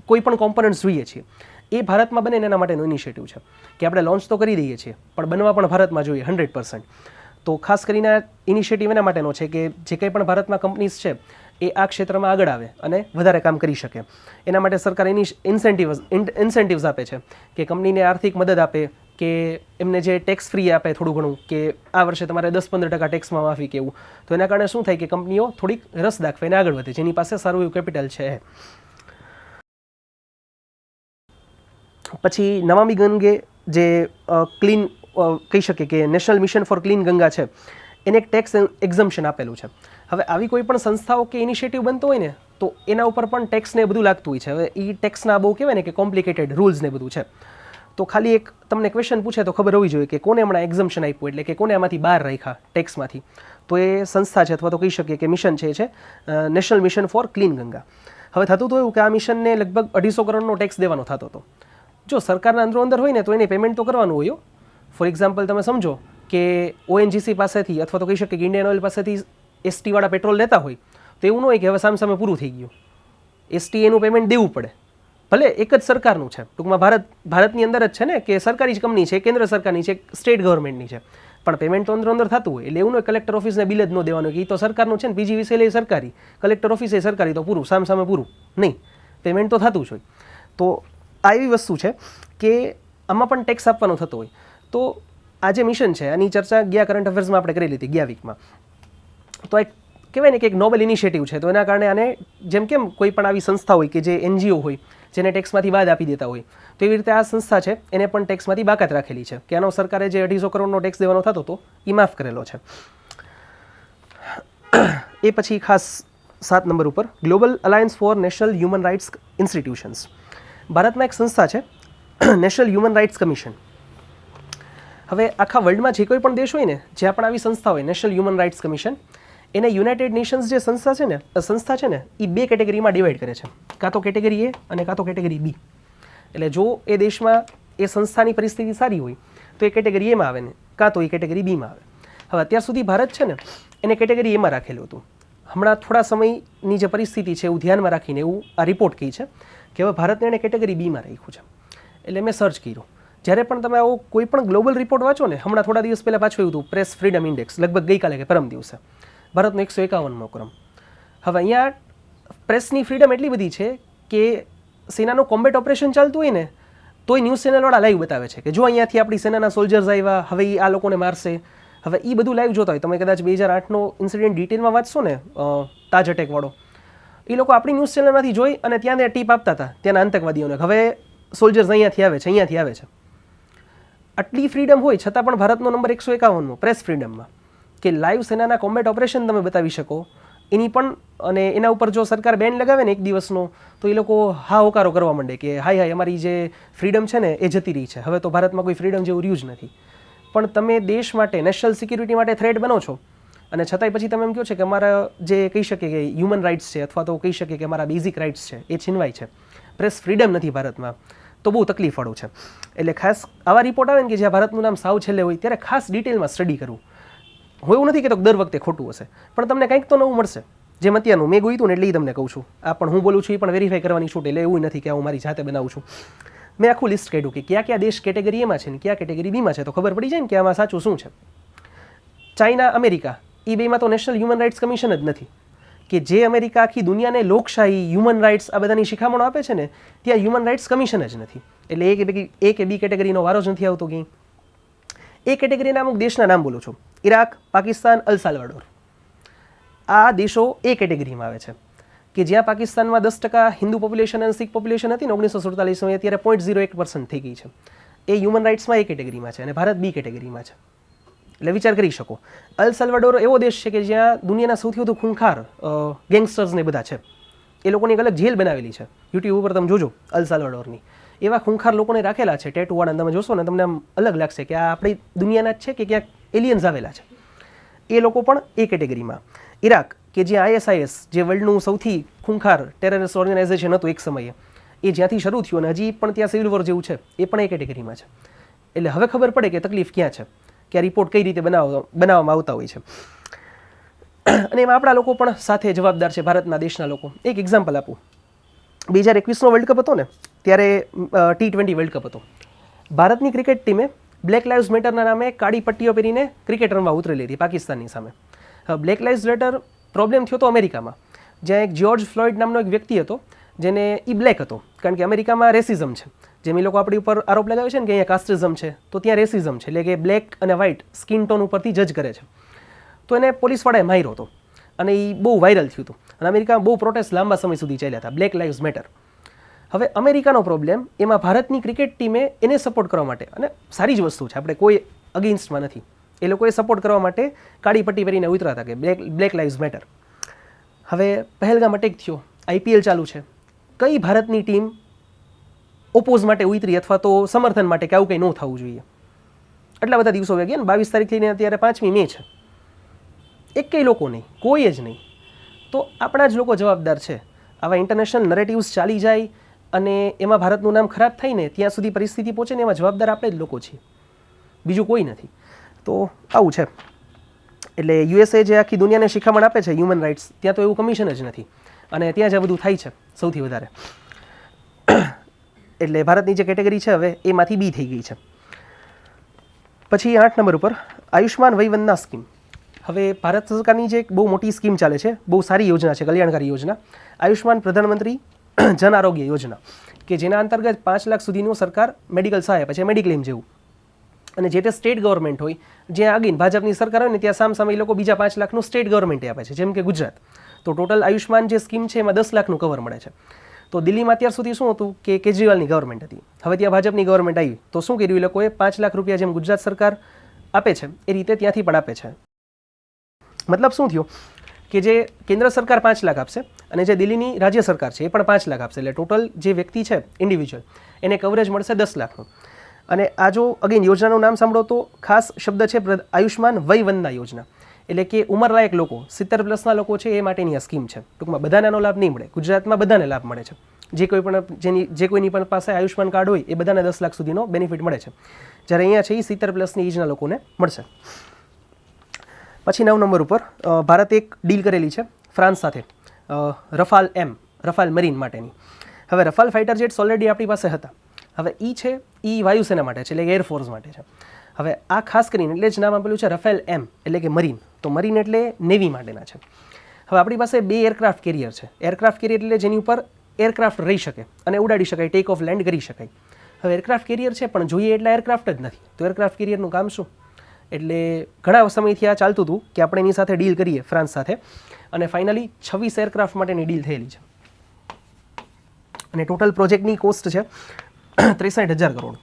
કોઈ પણ કોમ્પોનન્ટ્સ જોઈએ છીએ એ ભારતમાં બને એના માટેનો ઇનિશિયેટિવ છે કે આપણે લોન્ચ તો કરી દઈએ છીએ પણ બનવા પણ ભારતમાં જોઈએ 100%. તો ખાસ કરીને ઇનિશિયેટિવ એના માટેનો છે કે જે કંઈ પણ ભારતમાં કંપનીઝ છે એ આ ક્ષેત્રમાં આગળ આવે અને વધારે કામ કરી શકે. એના માટે સરકાર ઇન્સેન્ટિવ્સ આપે છે કે કંપનીને આર્થિક મદદ આપે, કે એમને જે ટેક્સ ફ્રી આપે થોડું ઘણું, કે આ વર્ષે તમારે 10-15% ટેક્સમાં માફી કેવું. તો એના કારણે શું થાય કે કંપનીઓ થોડીક રસ દાખવે અને આગળ વધે, જેની પાસે સારું એવું કેપિટલ છે. પછી નમામિ ગંગે જે ક્લીન કહી શકીએ કે national mission four clean Ganga છે, એને એક ટેક્સ એક્ઝમ્પશન આપેલું છે. હવે આવી કોઈ પણ સંસ્થાઓ કે ઇનિશિયેટિવ બનતો હોય ને તો એના ઉપર પણ ટેક્સ ને બધું લાગતું હોય છે. હવે એ ટેક્સના બહુ કહેવાય ને કે કોમ્પ્લિકેટેડ રૂલ્સ ને બધું છે. તો ખાલી એક તમને ક્વેશ્ચન પૂછે તો ખબર હોવી જોઈએ કે કોને હમણાં એક્ઝમ્પશન આપ્યું, એટલે કે કોને આમાંથી બહાર રાખ્યા ટેક્સમાંથી. તો એ સંસ્થા છે અથવા તો કહી શકીએ કે મિશન છે, એ છે national mission four clean Ganga. હવે થતું તો એવું કે આ મિશનને લગભગ 250 કરોડનો ટેક્સ દેવાનો થતો હતો. જો સરકારના અંદર હોય ને તો એને પેમેન્ટ તો કરવાનું હોય. ફોર એક્ઝામ્પલ તમે સમજો કે ONGC પાસેથી અથવા તો કહી શકીએ કે ઇન્ડિયન ઓઇલ પાસેથી ST વાળા પેટ્રોલ લેતા હોય તો એવું ન હોય કે હવે સામે પૂરું થઈ ગયું, ST એનું પેમેન્ટ દેવું પડે. ભલે એક જ સરકારનું છે, ટૂંકમાં ભારતની અંદર જ છે ને, કે સરકારી જ કંપની છે, કેન્દ્ર સરકારની છે, સ્ટેટ ગવર્મેન્ટની છે, પણ પેમેન્ટ તો અંદર અંદર થતું હોય એટલે એવું નહીં કલેક્ટર ઓફિસને બિલ જ ન દેવાનું કે એ તો સરકારનું છે ને PGVCL સરકારી, કલેક્ટર ઓફિસે સરકારી, તો પૂરું સામે પૂરું નહીં, પેમેન્ટ તો થતું જ હોય. તો આ એવી વસ્તુ છે કે આમાં પણ ટેક્સ આપવાનો થતો હોય. તો આ જે મિશન છે આની ચર્ચા ગયા કરંટ અફેર્સમાં આપણે કરી લીધી ગયા વીકમાં. તો એક કહેવાય ને કે એક નોબેલ ઇનિશિયેટિવ છે. તો એના કારણે આને જેમ કેમ કોઈ પણ આવી સંસ્થા હોય કે જે NGO હોય જેને ટેક્સમાંથી બાદ આપી દેતા હોય, તો એવી રીતે આ સંસ્થા છે એને પણ ટેક્સમાંથી બાકાત રાખેલી છે કે આનો સરકારે જે 250 કરોડનો ટેક્સ દેવાનો થતો હતો એ માફ કરેલો છે. એ પછી ખાસ 7 નંબર ઉપર global alliance for national human rights institutions. ભારતમાં એક સંસ્થા છે નેશનલ હ્યુમન રાઇટ્સ કમિશન. હવે આખા વર્લ્ડમાં જે કોઈ પણ દેશ હોય ને જ્યાં પણ આવી સંસ્થા હોય નેશનલ હ્યુમન રાઇટ્સ કમિશન, એને યુનાઇટેડ નેશન્સ જે સંસ્થા છે ને એ 2 કેટેગરીમાં ડિવાઈડ કરે છે, કાં તો કેટેગરી A અને કાં તો કેટેગરી B. એટલે જો એ દેશમાં એ સંસ્થાની પરિસ્થિતિ સારી હોય તો એ કેટેગરી A માં આવે ને કાં તો એ કેટેગરી B માં આવે. હવે અત્યાર સુધી ભારત છે ને એને કેટેગરી A માં રાખેલું હતું. હમણાં થોડા સમયની જે પરિસ્થિતિ છે એવું ધ્યાનમાં રાખીને એવું આ રિપોર્ટ કહી છે કે હવે ભારતને એને કેટેગરી B માં રાખ્યું છે. એટલે મેં સર્ચ કર્યું, જ્યારે પણ તમે આવો કોઈ પણ ગ્લોબલ રિપોર્ટ વાંચો ને, હમણાં થોડા દિવસ પહેલાં પાછું એવું હતું પ્રેસ ફ્રીડમ ઇન્ડેક્સ, લગભગ ગઈકાલે કે પરમ દિવસે, ભારતનો 151મો ક્રમ. હવે અહીંયા પ્રેસની ફ્રીડમ એટલી બધી છે કે સેનાનું કોમ્બેટ ઓપરેશન ચાલતું હોય ને તોય ન્યૂઝ ચેનલવાળા લાઈવ બતાવે છે કે જો અહીંયાથી આપણી સેનાના સોલ્જર્સ આવ્યા, હવે એ આ લોકોને મારશે. હવે એ બધું લાઈવ જોતા હોય. તમે કદાચ 2008નો ઇન્સિડન્ટ ડિટેલમાં વાંચશો ને, તાજ અટેકવાળો, એ લોકો આપણી ન્યૂઝ ચેનલમાંથી જોઈ અને ત્યાં ટીપ આપતા હતા ત્યાંના આતંકવાદીઓને, હવે સોલ્જર્સ અહીંયાથી આવે છે, અહીંયાથી આવે છે. આટલી ફ્રીડમ હોય છતાં પણ ભારતનો નંબર 151મો પ્રેસ ફ્રીડમમાં, કે લાઈવ સેનાના કોમ્બેટ ઓપરેશન તમે બતાવી શકો એની પણ. અને એના ઉપર જો સરકાર બેન લગાવે ને એક દિવસનો તો એ લોકો હા હોકારો કરવા માંડે કે હાય અમારી જે ફ્રીડમ છે ને એ જતી રહી છે, હવે તો ભારતમાં કોઈ ફ્રીડમ જેવું રહ્યું જ નથી. પણ તમે દેશ માટે નેશનલ સિક્યુરિટી માટે થ્રેટ બનો છો અને છતાંય પછી તમે એમ કહો છો કે અમારા જે કહી શકે કે હ્યુમન રાઇટ્સ છે અથવા તો કહી શકે કે અમારા બેઝિક રાઇટ્સ છે એ છીનવાય છે, પ્રેસ ફ્રીડમ નથી ભારતમાં, તો બહુ તકલીફવાળું છે. એટલે ખાસ આવા રિપોર્ટ આવે ને કે જ્યાં ભારતનું નામ સાવ છેલ્લે હોય ત્યારે ખાસ ડિટેલમાં સ્ટડી કરવું. હું એવું નથી કે તો દર વખતે ખોટું હશે, પણ તમને કંઈક તો નવું મળશે. જેમ અત્યારનું મેં ગોઈતું ને એટલે એ તમને કહું છું. આ પણ હું બોલું છું એ પણ વેરીફાઈ કરવાની છૂટ, એટલે એવું નથી કે હું મારી જાતે બનાવું છું. મેં આખું લિસ્ટ કાઢ્યું કે કયા કયા દેશ કેટેગરી એમાં છે ને કયા કેટેગરી બીમાં છે, તો ખબર પડી જાય ને કે આમાં સાચું શું છે. ચાઇના, અમેરિકા, એ બેમાં તો નેશનલ હ્યુમન રાઇટ્સ કમિશન જ નથી. કે જે અમેરિકા આખી દુનિયાને લોકશાહી, હ્યુમન રાઇટ્સ આ બધાની શિખામણો આપે છે ને, ત્યાં હ્યુમન રાઇટ્સ કમિશન જ નથી. એટલે એ કે બી કેટેગરીનો વારો જ નથી આવતો ક્યાંય. એ કેટેગરીના અમુક દેશના નામ બોલું છું: ઇરાક, પાકિસ્તાન, અલ સાલ્વાડોર. આ દેશો એ કેટેગરીમાં આવે છે કે જ્યાં પાકિસ્તાનમાં 10% હિન્દુ પોપ્યુલેશન અને શીખ પોપ્યુલેશન હતી ને 1947માં, અત્યારે 0.01% થઈ ગઈ છે. એ હ્યુમન રાઇટ્સમાં એ કેટેગરીમાં છે અને ભારત બી કેટેગરીમાં છે. એટલે વિચાર કરી શકો. અલ સાલ્વાડોર એવો દેશ છે કે જ્યાં દુનિયાના સૌથી વધુ ખૂંખાર ગેંગસ્ટર્સને બધા છે. એ લોકોની એક અલગ જેલ બનાવેલી છે, યુટ્યુબ ઉપર તમે જોજો અલ સાલ્વાડોરની. એવા ખૂંખાર લોકોને રાખેલા છે, ટેટુવાળા. તમે જોશો ને તમને આમ અલગ લાગશે કે આ આપણી દુનિયાના જ છે કે ક્યાંક એલિયન્સ આવેલા છે. એ લોકો પણ એ કેટેગરીમાં. ઇરાક, કે જ્યાં ISIS જે વર્લ્ડનું સૌથી ખૂંખાર ટેરરિસ્ટ ઓર્ગેનાઇઝેશન હતું એક સમયે, એ જ્યાંથી શરૂ થયું અને હજી પણ ત્યાં સિવિલ વોર જેવું છે, એ પણ એ કેટેગરીમાં છે. એટલે હવે ખબર પડે કે તકલીફ ક્યાં છે, કે આ રિપોર્ટ કઈ રીતે બનાવવામાં આવતા હોય છે. અને એમાં આપણા લોકો પણ સાથે જવાબદાર છે, ભારતના દેશના લોકો. એક એક્ઝામ્પલ આપું. 2021નો વર્લ્ડ કપ હતો ને, ત્યારે T20 વર્લ્ડ કપ હતો. ભારતની ક્રિકેટ ટીમે બ્લેક લાઇવ્સ મેટરના નામે કાળી પટ્ટીઓ પહેરીને ક્રિકેટ રમવા ઉતરેલી હતી પાકિસ્તાનની સામે. બ્લેક લાઇવ્સ મેટર પ્રોબ્લેમ થયો હતો અમેરિકામાં, જ્યાં એક જ્યોર્જ ફ્લોઇડ નામનો એક વ્યક્તિ હતો જેને એ બ્લેક હતો, કારણ કે અમેરિકામાં રેસિઝમ છે. જેમ એ લોકો આપણી ઉપર આરોપ લગાવે છે ને કે અહીંયા કાસ્ટિઝમ છે, તો ત્યાં રેસિઝમ છે, એટલે કે બ્લેક અને વ્હાઇટ સ્કિન ટોન ઉપરથી જજ કરે છે. તો એને પોલીસવાળાએ માર્યો હતો અને એ બહુ વાયરલ થયું હતું અને અમેરિકામાં બહુ પ્રોટેસ્ટ લાંબા સમય સુધી ચાલ્યા હતા, બ્લેક લાઇવ્સ મેટર. હવે અમેરિકાનો પ્રોબ્લેમ, એમાં ભારતની ક્રિકેટ ટીમે એને સપોર્ટ કરવા માટે, અને સારી જ વસ્તુ છે, આપણે કોઈ અગેન્સ્ટમાં નથી, એ લોકોએ સપોર્ટ કરવા માટે કાળી પટ્ટી પહેરીને ઉતરા હતા કે બ્લેક લાઇવ્સ મેટર. હવે પહેલગામ અટેક થયો, IPL ચાલુ છે, કઈ ભારતની ટીમ ઓપોઝ માટે ઉતરી અથવા તો સમર્થન માટે કે આવું કંઈ ન થવું જોઈએ? આટલા બધા દિવસો ગયા ને, 22 તારીખ થઈને અત્યારે 5મી મે છે, એક કંઈ લોકો નહીં, કોઈ જ નહીં. તો આપણા જ લોકો જવાબદાર છે. આવા ઇન્ટરનેશનલ નરેટિવ્સ ચાલી જાય અને એમાં ભારતનું નામ ખરાબ થાય ને, ત્યાં સુધી પરિસ્થિતિ પહોંચે ને, એમાં જવાબદાર આપણે જ લોકો છીએ, બીજું કોઈ નથી. તો આવું છે. એટલે USA જે આખી દુનિયાને શિખામણ આપે છે હ્યુમન રાઇટ્સ, ત્યાં તો એવું કમિશન જ નથી અને ત્યાં જ આ બધું થાય છે સૌથી વધારે. એટલે ભારતની જે કેટેગરી છે હવે એમાંથી બી થઈ ગઈ છે. પછી 8 નંબર ઉપર આયુષ્માન વય વંદના સ્કીમ. હવે ભારત સરકારની જે એક બહુ મોટી સ્કીમ ચાલે છે, બહુ સારી યોજના છે, કલ્યાણકારી યોજના, આયુષ્માન પ્રધાનમંત્રી જન આરોગ્ય યોજના, કે જેના અંતર્ગત 5 લાખ સુધીનું સરકાર મેડિકલ સહાય આપે છે, મેડિક્લેમ જેવું. અને જે તે સ્ટેટ ગવર્મેન્ટ હોય, જ્યાં આગીન ભાજપની સરકાર હોય ને ત્યાં સામે એ લોકો બીજા 5 લાખનું સ્ટેટ ગવર્મેન્ટે આપે છે, જેમ કે ગુજરાત. તો ટોટલ આયુષ્માન જે સ્કીમ છે એમાં 10 લાખનું કવર મળે છે. તો દિલ્હીમાં અત્યાર સુધી શું હતું કે કેજરીવાલની ગવર્મેન્ટ હતી, હવે ત્યાં ભાજપની ગવર્મેન્ટ આવી, તો શું કર્યું એ લોકોએ 5 લાખ રૂપિયા જેમ ગુજરાત સરકાર આપે છે એ રીતે ત્યાંથી પણ આપે છે. મતલબ શું થયું કે જે કેન્દ્ર સરકાર 5 લાખ આપશે અને જે દિલ્હીની રાજ્ય સરકાર છે એ પણ 5 લાખ આપશે, એટલે ટોટલ જે વ્યક્તિ છે ઇન્ડિવિજ્યુઅલ એને કવરેજ મળશે 10 લાખનું. અને આ જો અગેન યોજનાનું નામ સાંભળો તો ખાસ શબ્દ છે આયુષ્માન વય વંદના યોજના, એટલે કે ઉંમરલાયક લોકો 70+ લોકો છે એ માટેની આ સ્કીમ છે. ટૂંકમાં બધાને આનો લાભ નહીં મળે, ગુજરાતમાં બધાને લાભ મળે છે. જે કોઈની પણ પાસે આયુષ્માન કાર્ડ હોય એ બધાને 10 લાખ સુધીનો બેનિફિટ મળે છે, જ્યારે અહીંયા છે એ 70+ એજના લોકોને મળશે. પછી 9 નંબર ઉપર ભારતે એક ડીલ કરેલી છે ફ્રાન્સ સાથે, રફાલ મરીન માટેની. હવે રફાલ ફાઇટર જેટ્સ ઓલરેડી આપણી પાસે હતા, હવે એ વાયુસેના માટે છે, એટલે કે એરફોર્સ માટે છે. હવે આ ખાસ કરીને એટલે જ નામ આપેલું છે રફેલ એમ, એટલે કે મરીન. તો મરીન એટલે નેવી માટેના છે. હવે આપણી પાસે 2 એરક્રાફ્ટ કેરિયર છે. એરક્રાફ્ટ કેરિયર એટલે જેની ઉપર એરક્રાફ્ટ રહી શકે અને ઉડાડી શકાય, ટેક ઓફ લેન્ડ કરી શકાય. હવે એરક્રાફ્ટ કેરિયર છે પણ જોઈએ એટલા એરક્રાફ્ટ જ નથી. તો એરક્રાફ્ટ કેરિયરનું કામ શું? એટલે ઘણા સમયથી આ ચાલતું હતું કે આપણે એની સાથે ડીલ કરીએ ફ્રાન્સ સાથે, અને ફાઇનલી 26 એરક્રાફ્ટ માટેની ડીલ થયેલી છે. અને ટોટલ પ્રોજેક્ટની કોસ્ટ છે 63,000 કરોડ.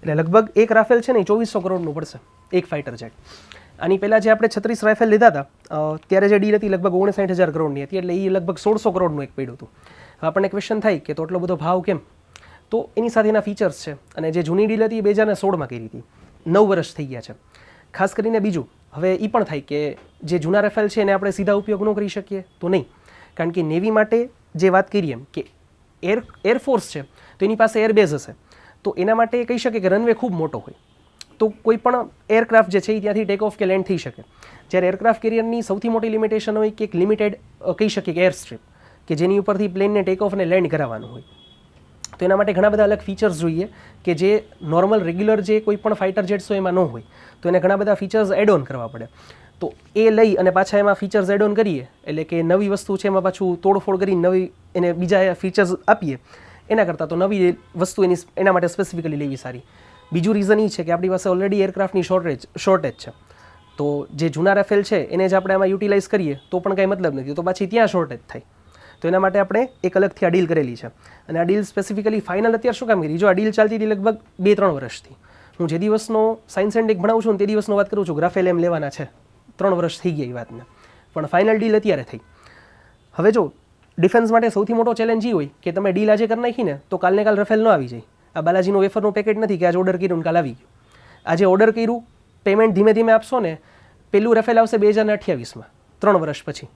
એટલે લગભગ એક રાફેલ છે ને 2400 કરોડનું પડશે, એક ફાઇટર જેટ. આની પહેલાં જે આપણે 36 રાફેલ લીધા હતા ત્યારે જે ડીલ હતી લગભગ 59,000 કરોડની હતી, એટલે એ લગભગ 1600 કરોડનું એક પડ્યું હતું. હવે આપણને ક્વેશ્ચન થાય કે તો એટલો બધો ભાવ કેમ? તો એની સાથે એના ફીચર્સ છે, અને જે જૂની ડીલ હતી એ 2016માં કરી હતી, 9 વર્ષ થઈ ગયા છે. ખાસ કરીને બીજું હવે એ પણ થાય કે જે જૂના રાફેલ છે એને આપણે સીધા ઉપયોગ ન કરી શકીએ, તો નહીં, કારણ કે નેવી માટે જે વાત કરીએ એમ કે એરફોર્સ છે તો એની પાસે એરબેઝ હશે, તો એના માટે કહી શકે કે રનવે ખૂબ મોટો હોય તો કોઈ પણ એરક્રાફ્ટ જે છે એ ત્યાંથી ટેક ઓફ કે લેન્ડ થઈ શકે. જ્યારે એરક્રાફ્ટ કેરિયરની સૌથી મોટી લિમિટેશન હોય કે એક લિમિટેડ કહી શકીએ કે એર સ્ટ્રીપ, કે જેની ઉપરથી પ્લેનને ટેક ઓફ અને લેન્ડ કરાવવાનું હોય. તો એના માટે ઘણા બધા અલગ ફીચર્સ જોઈએ કે જે નોર્મલ રેગ્યુલર જે કોઈ પણ ફાઇટર જેટ્સ હોય એમાં ન હોય, તો એને ઘણા બધા ફીચર્સ એડ ઓન કરવા પડે. તો એ લઈ અને પાછા એમાં ફીચર્સ એડ ઓન કરીએ, એટલે કે નવી વસ્તુ છે એમાં પાછું તોડફોડ કરી નવી એને બીજા ફીચર્સ આપીએ, એના કરતાં તો નવી વસ્તુ એના માટે સ્પેસિફિકલી લેવી સારી. બીજું રીઝન એ છે કે આપણી પાસે ઓલરેડી એરક્રાફ્ટની શોર્ટેજ છે, તો જે જૂના રાફેલ છે એને જ આપણે આમાં યુટિલાઇઝ કરીએ તો પણ કાંઈ મતલબ નથી, તો પાછી ત્યાં શોર્ટેજ થાય. તો એના માટે આપણે એક અલગથી આ ડીલ કરેલી છે. અને આ ડીલ સ્પેસિફિકલી ફાઇનલ અત્યારે શું કામ કરી? જો આ ડીલ ચાલતી હતી લગભગ 2-3 વર્ષથી. હું જે દિવસનો સાયન્સ એન્ડ ટેક ભણાવું છું તે દિવસનો વાત કરું છું, રાફેલ એમ લેવાના છે, 3 વર્ષ થઈ ગયા એ વાતને, પણ ફાઇનલ ડીલ અત્યારે થઈ. હવે જો ડિફેન્સ માટે સૌથી મોટો ચેલેન્જ એ હોય કે તમે ડીલ આજે કરી નાખીને તો કાલને કાલ રફેલ ન આવી જાય. આ બાલાજીનું વેફરનું પેકેટ નથી કે આજે ઓર્ડર કર્યું કાલ આવી ગયું. આજે ઓર્ડર કર્યું, પેમેન્ટ ધીમે ધીમે આપશો ને, પેલું રફેલ આવશે 2028માં, 3 વર્ષ પછી.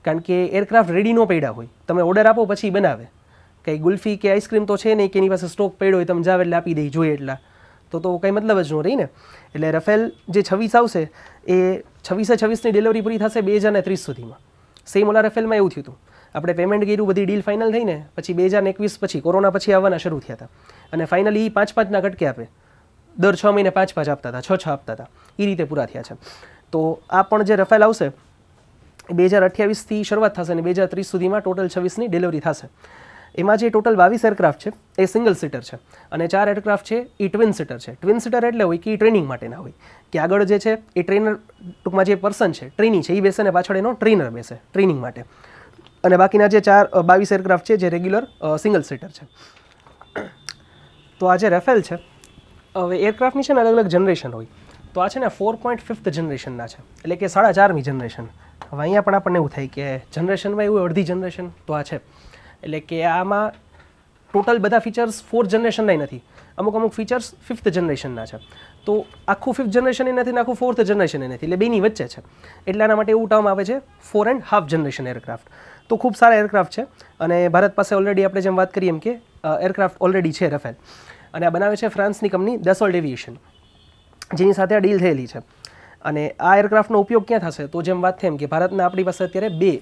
કારણ કે એરક્રાફ્ટ રેડી ન પડ્યા હોય, તમે ઓર્ડર આપો પછી બનાવે. કંઈ ગુલ્ફી કે આઈસ્ક્રીમ તો છે નહીં કે એની પાસે સ્ટોક પડ્યો હોય તમે જાવ એટલે આપી દઈ જોઈએ એટલા, તો કંઈ મતલબ જ ન રહી ને. એટલે રફેલ જે 26 આવશે એ 26ની ડિલિવરી પૂરી થશે 2030 સુધીમાં. સેમ ઓલા રફેલમાં એવું થયું હતું, આપણે પેમેન્ટ કર્યું, બધી ડીલ ફાઇનલ થઈને પછી 2021 પછી કોરોના પછી આવવાના શરૂ થયા હતા, અને ફાઇનલી 5-5ના કટકે આપે, દર 6 મહિને 5-5 આપતા હતા, 6-6 આપતા હતા, એ રીતે પૂરા થયા છે. તો આ પણ જે રફેલ આવશે 2028થી શરૂઆત થશે અને 2030 સુધીમાં ટોટલ 26ની ડિલિવરી થશે. એમાં જે ટોટલ 22 એરક્રાફ્ટ છે એ સિંગલ સીટર છે, અને 4 એરક્રાફ્ટ છે એ ટ્વિન સીટર છે. ટ્વિન સીટર એટલે હોય કે એ ટ્રેનિંગ માટેના હોય, કે આગળ જે છે એ ટ્રેનર, ટૂંકમાં જે પર્સન છે ટ્રેનિંગ છે એ બેસે ને પાછળ એનો ટ્રેનર બેસે ટ્રેનિંગ માટે. અને બાકીના જે 22 એરક્રાફ્ટ છે જે રેગ્યુલર સિંગલ સીટર છે. તો આ જે રફેલ છે, હવે એરક્રાફ્ટની છે ને અલગ અલગ જનરેશન હોય, તો આ છે ને 4.5th જનરેશનના છે, એટલે કે 4.5મી જનરેશન. હવે અહીંયા પણ આપણને એવું થાય કે જનરેશનમાં એવું અડધી જનરેશન તો આ છે, એટલે કે આમાં ટોટલ બધા ફીચર્સ 4th જનરેશનના નથી, અમુક ફીચર્સ 5th જનરેશનના છે. તો આખું 5th જનરેશન એ નથી ને આખું 4th જનરેશન એ નથી, એટલે બેની વચ્ચે છે. એટલે આના માટે એવું ટર્મ આવે છે 4.5 જનરેશન એરક્રાફ્ટ. તો ખૂબ સારા એરક્રાફ્ટ છે, અને ભારત પાસે ઓલરેડી આપણે જેમ વાત કરીએ એમ કે એરક્રાફ્ટ ઓલરેડી છે રફેલ, અને આ બનાવે છે ફ્રાન્સની કંપની દસોલ્ટ એવિએશન, જેની સાથે આ ડીલ થયેલી છે. અને આ એરક્રાફ્ટનો ઉપયોગ ક્યાં થશે? તો જેમ વાત થઈ એમ કે ભારતના આપણી પાસે અત્યારે 2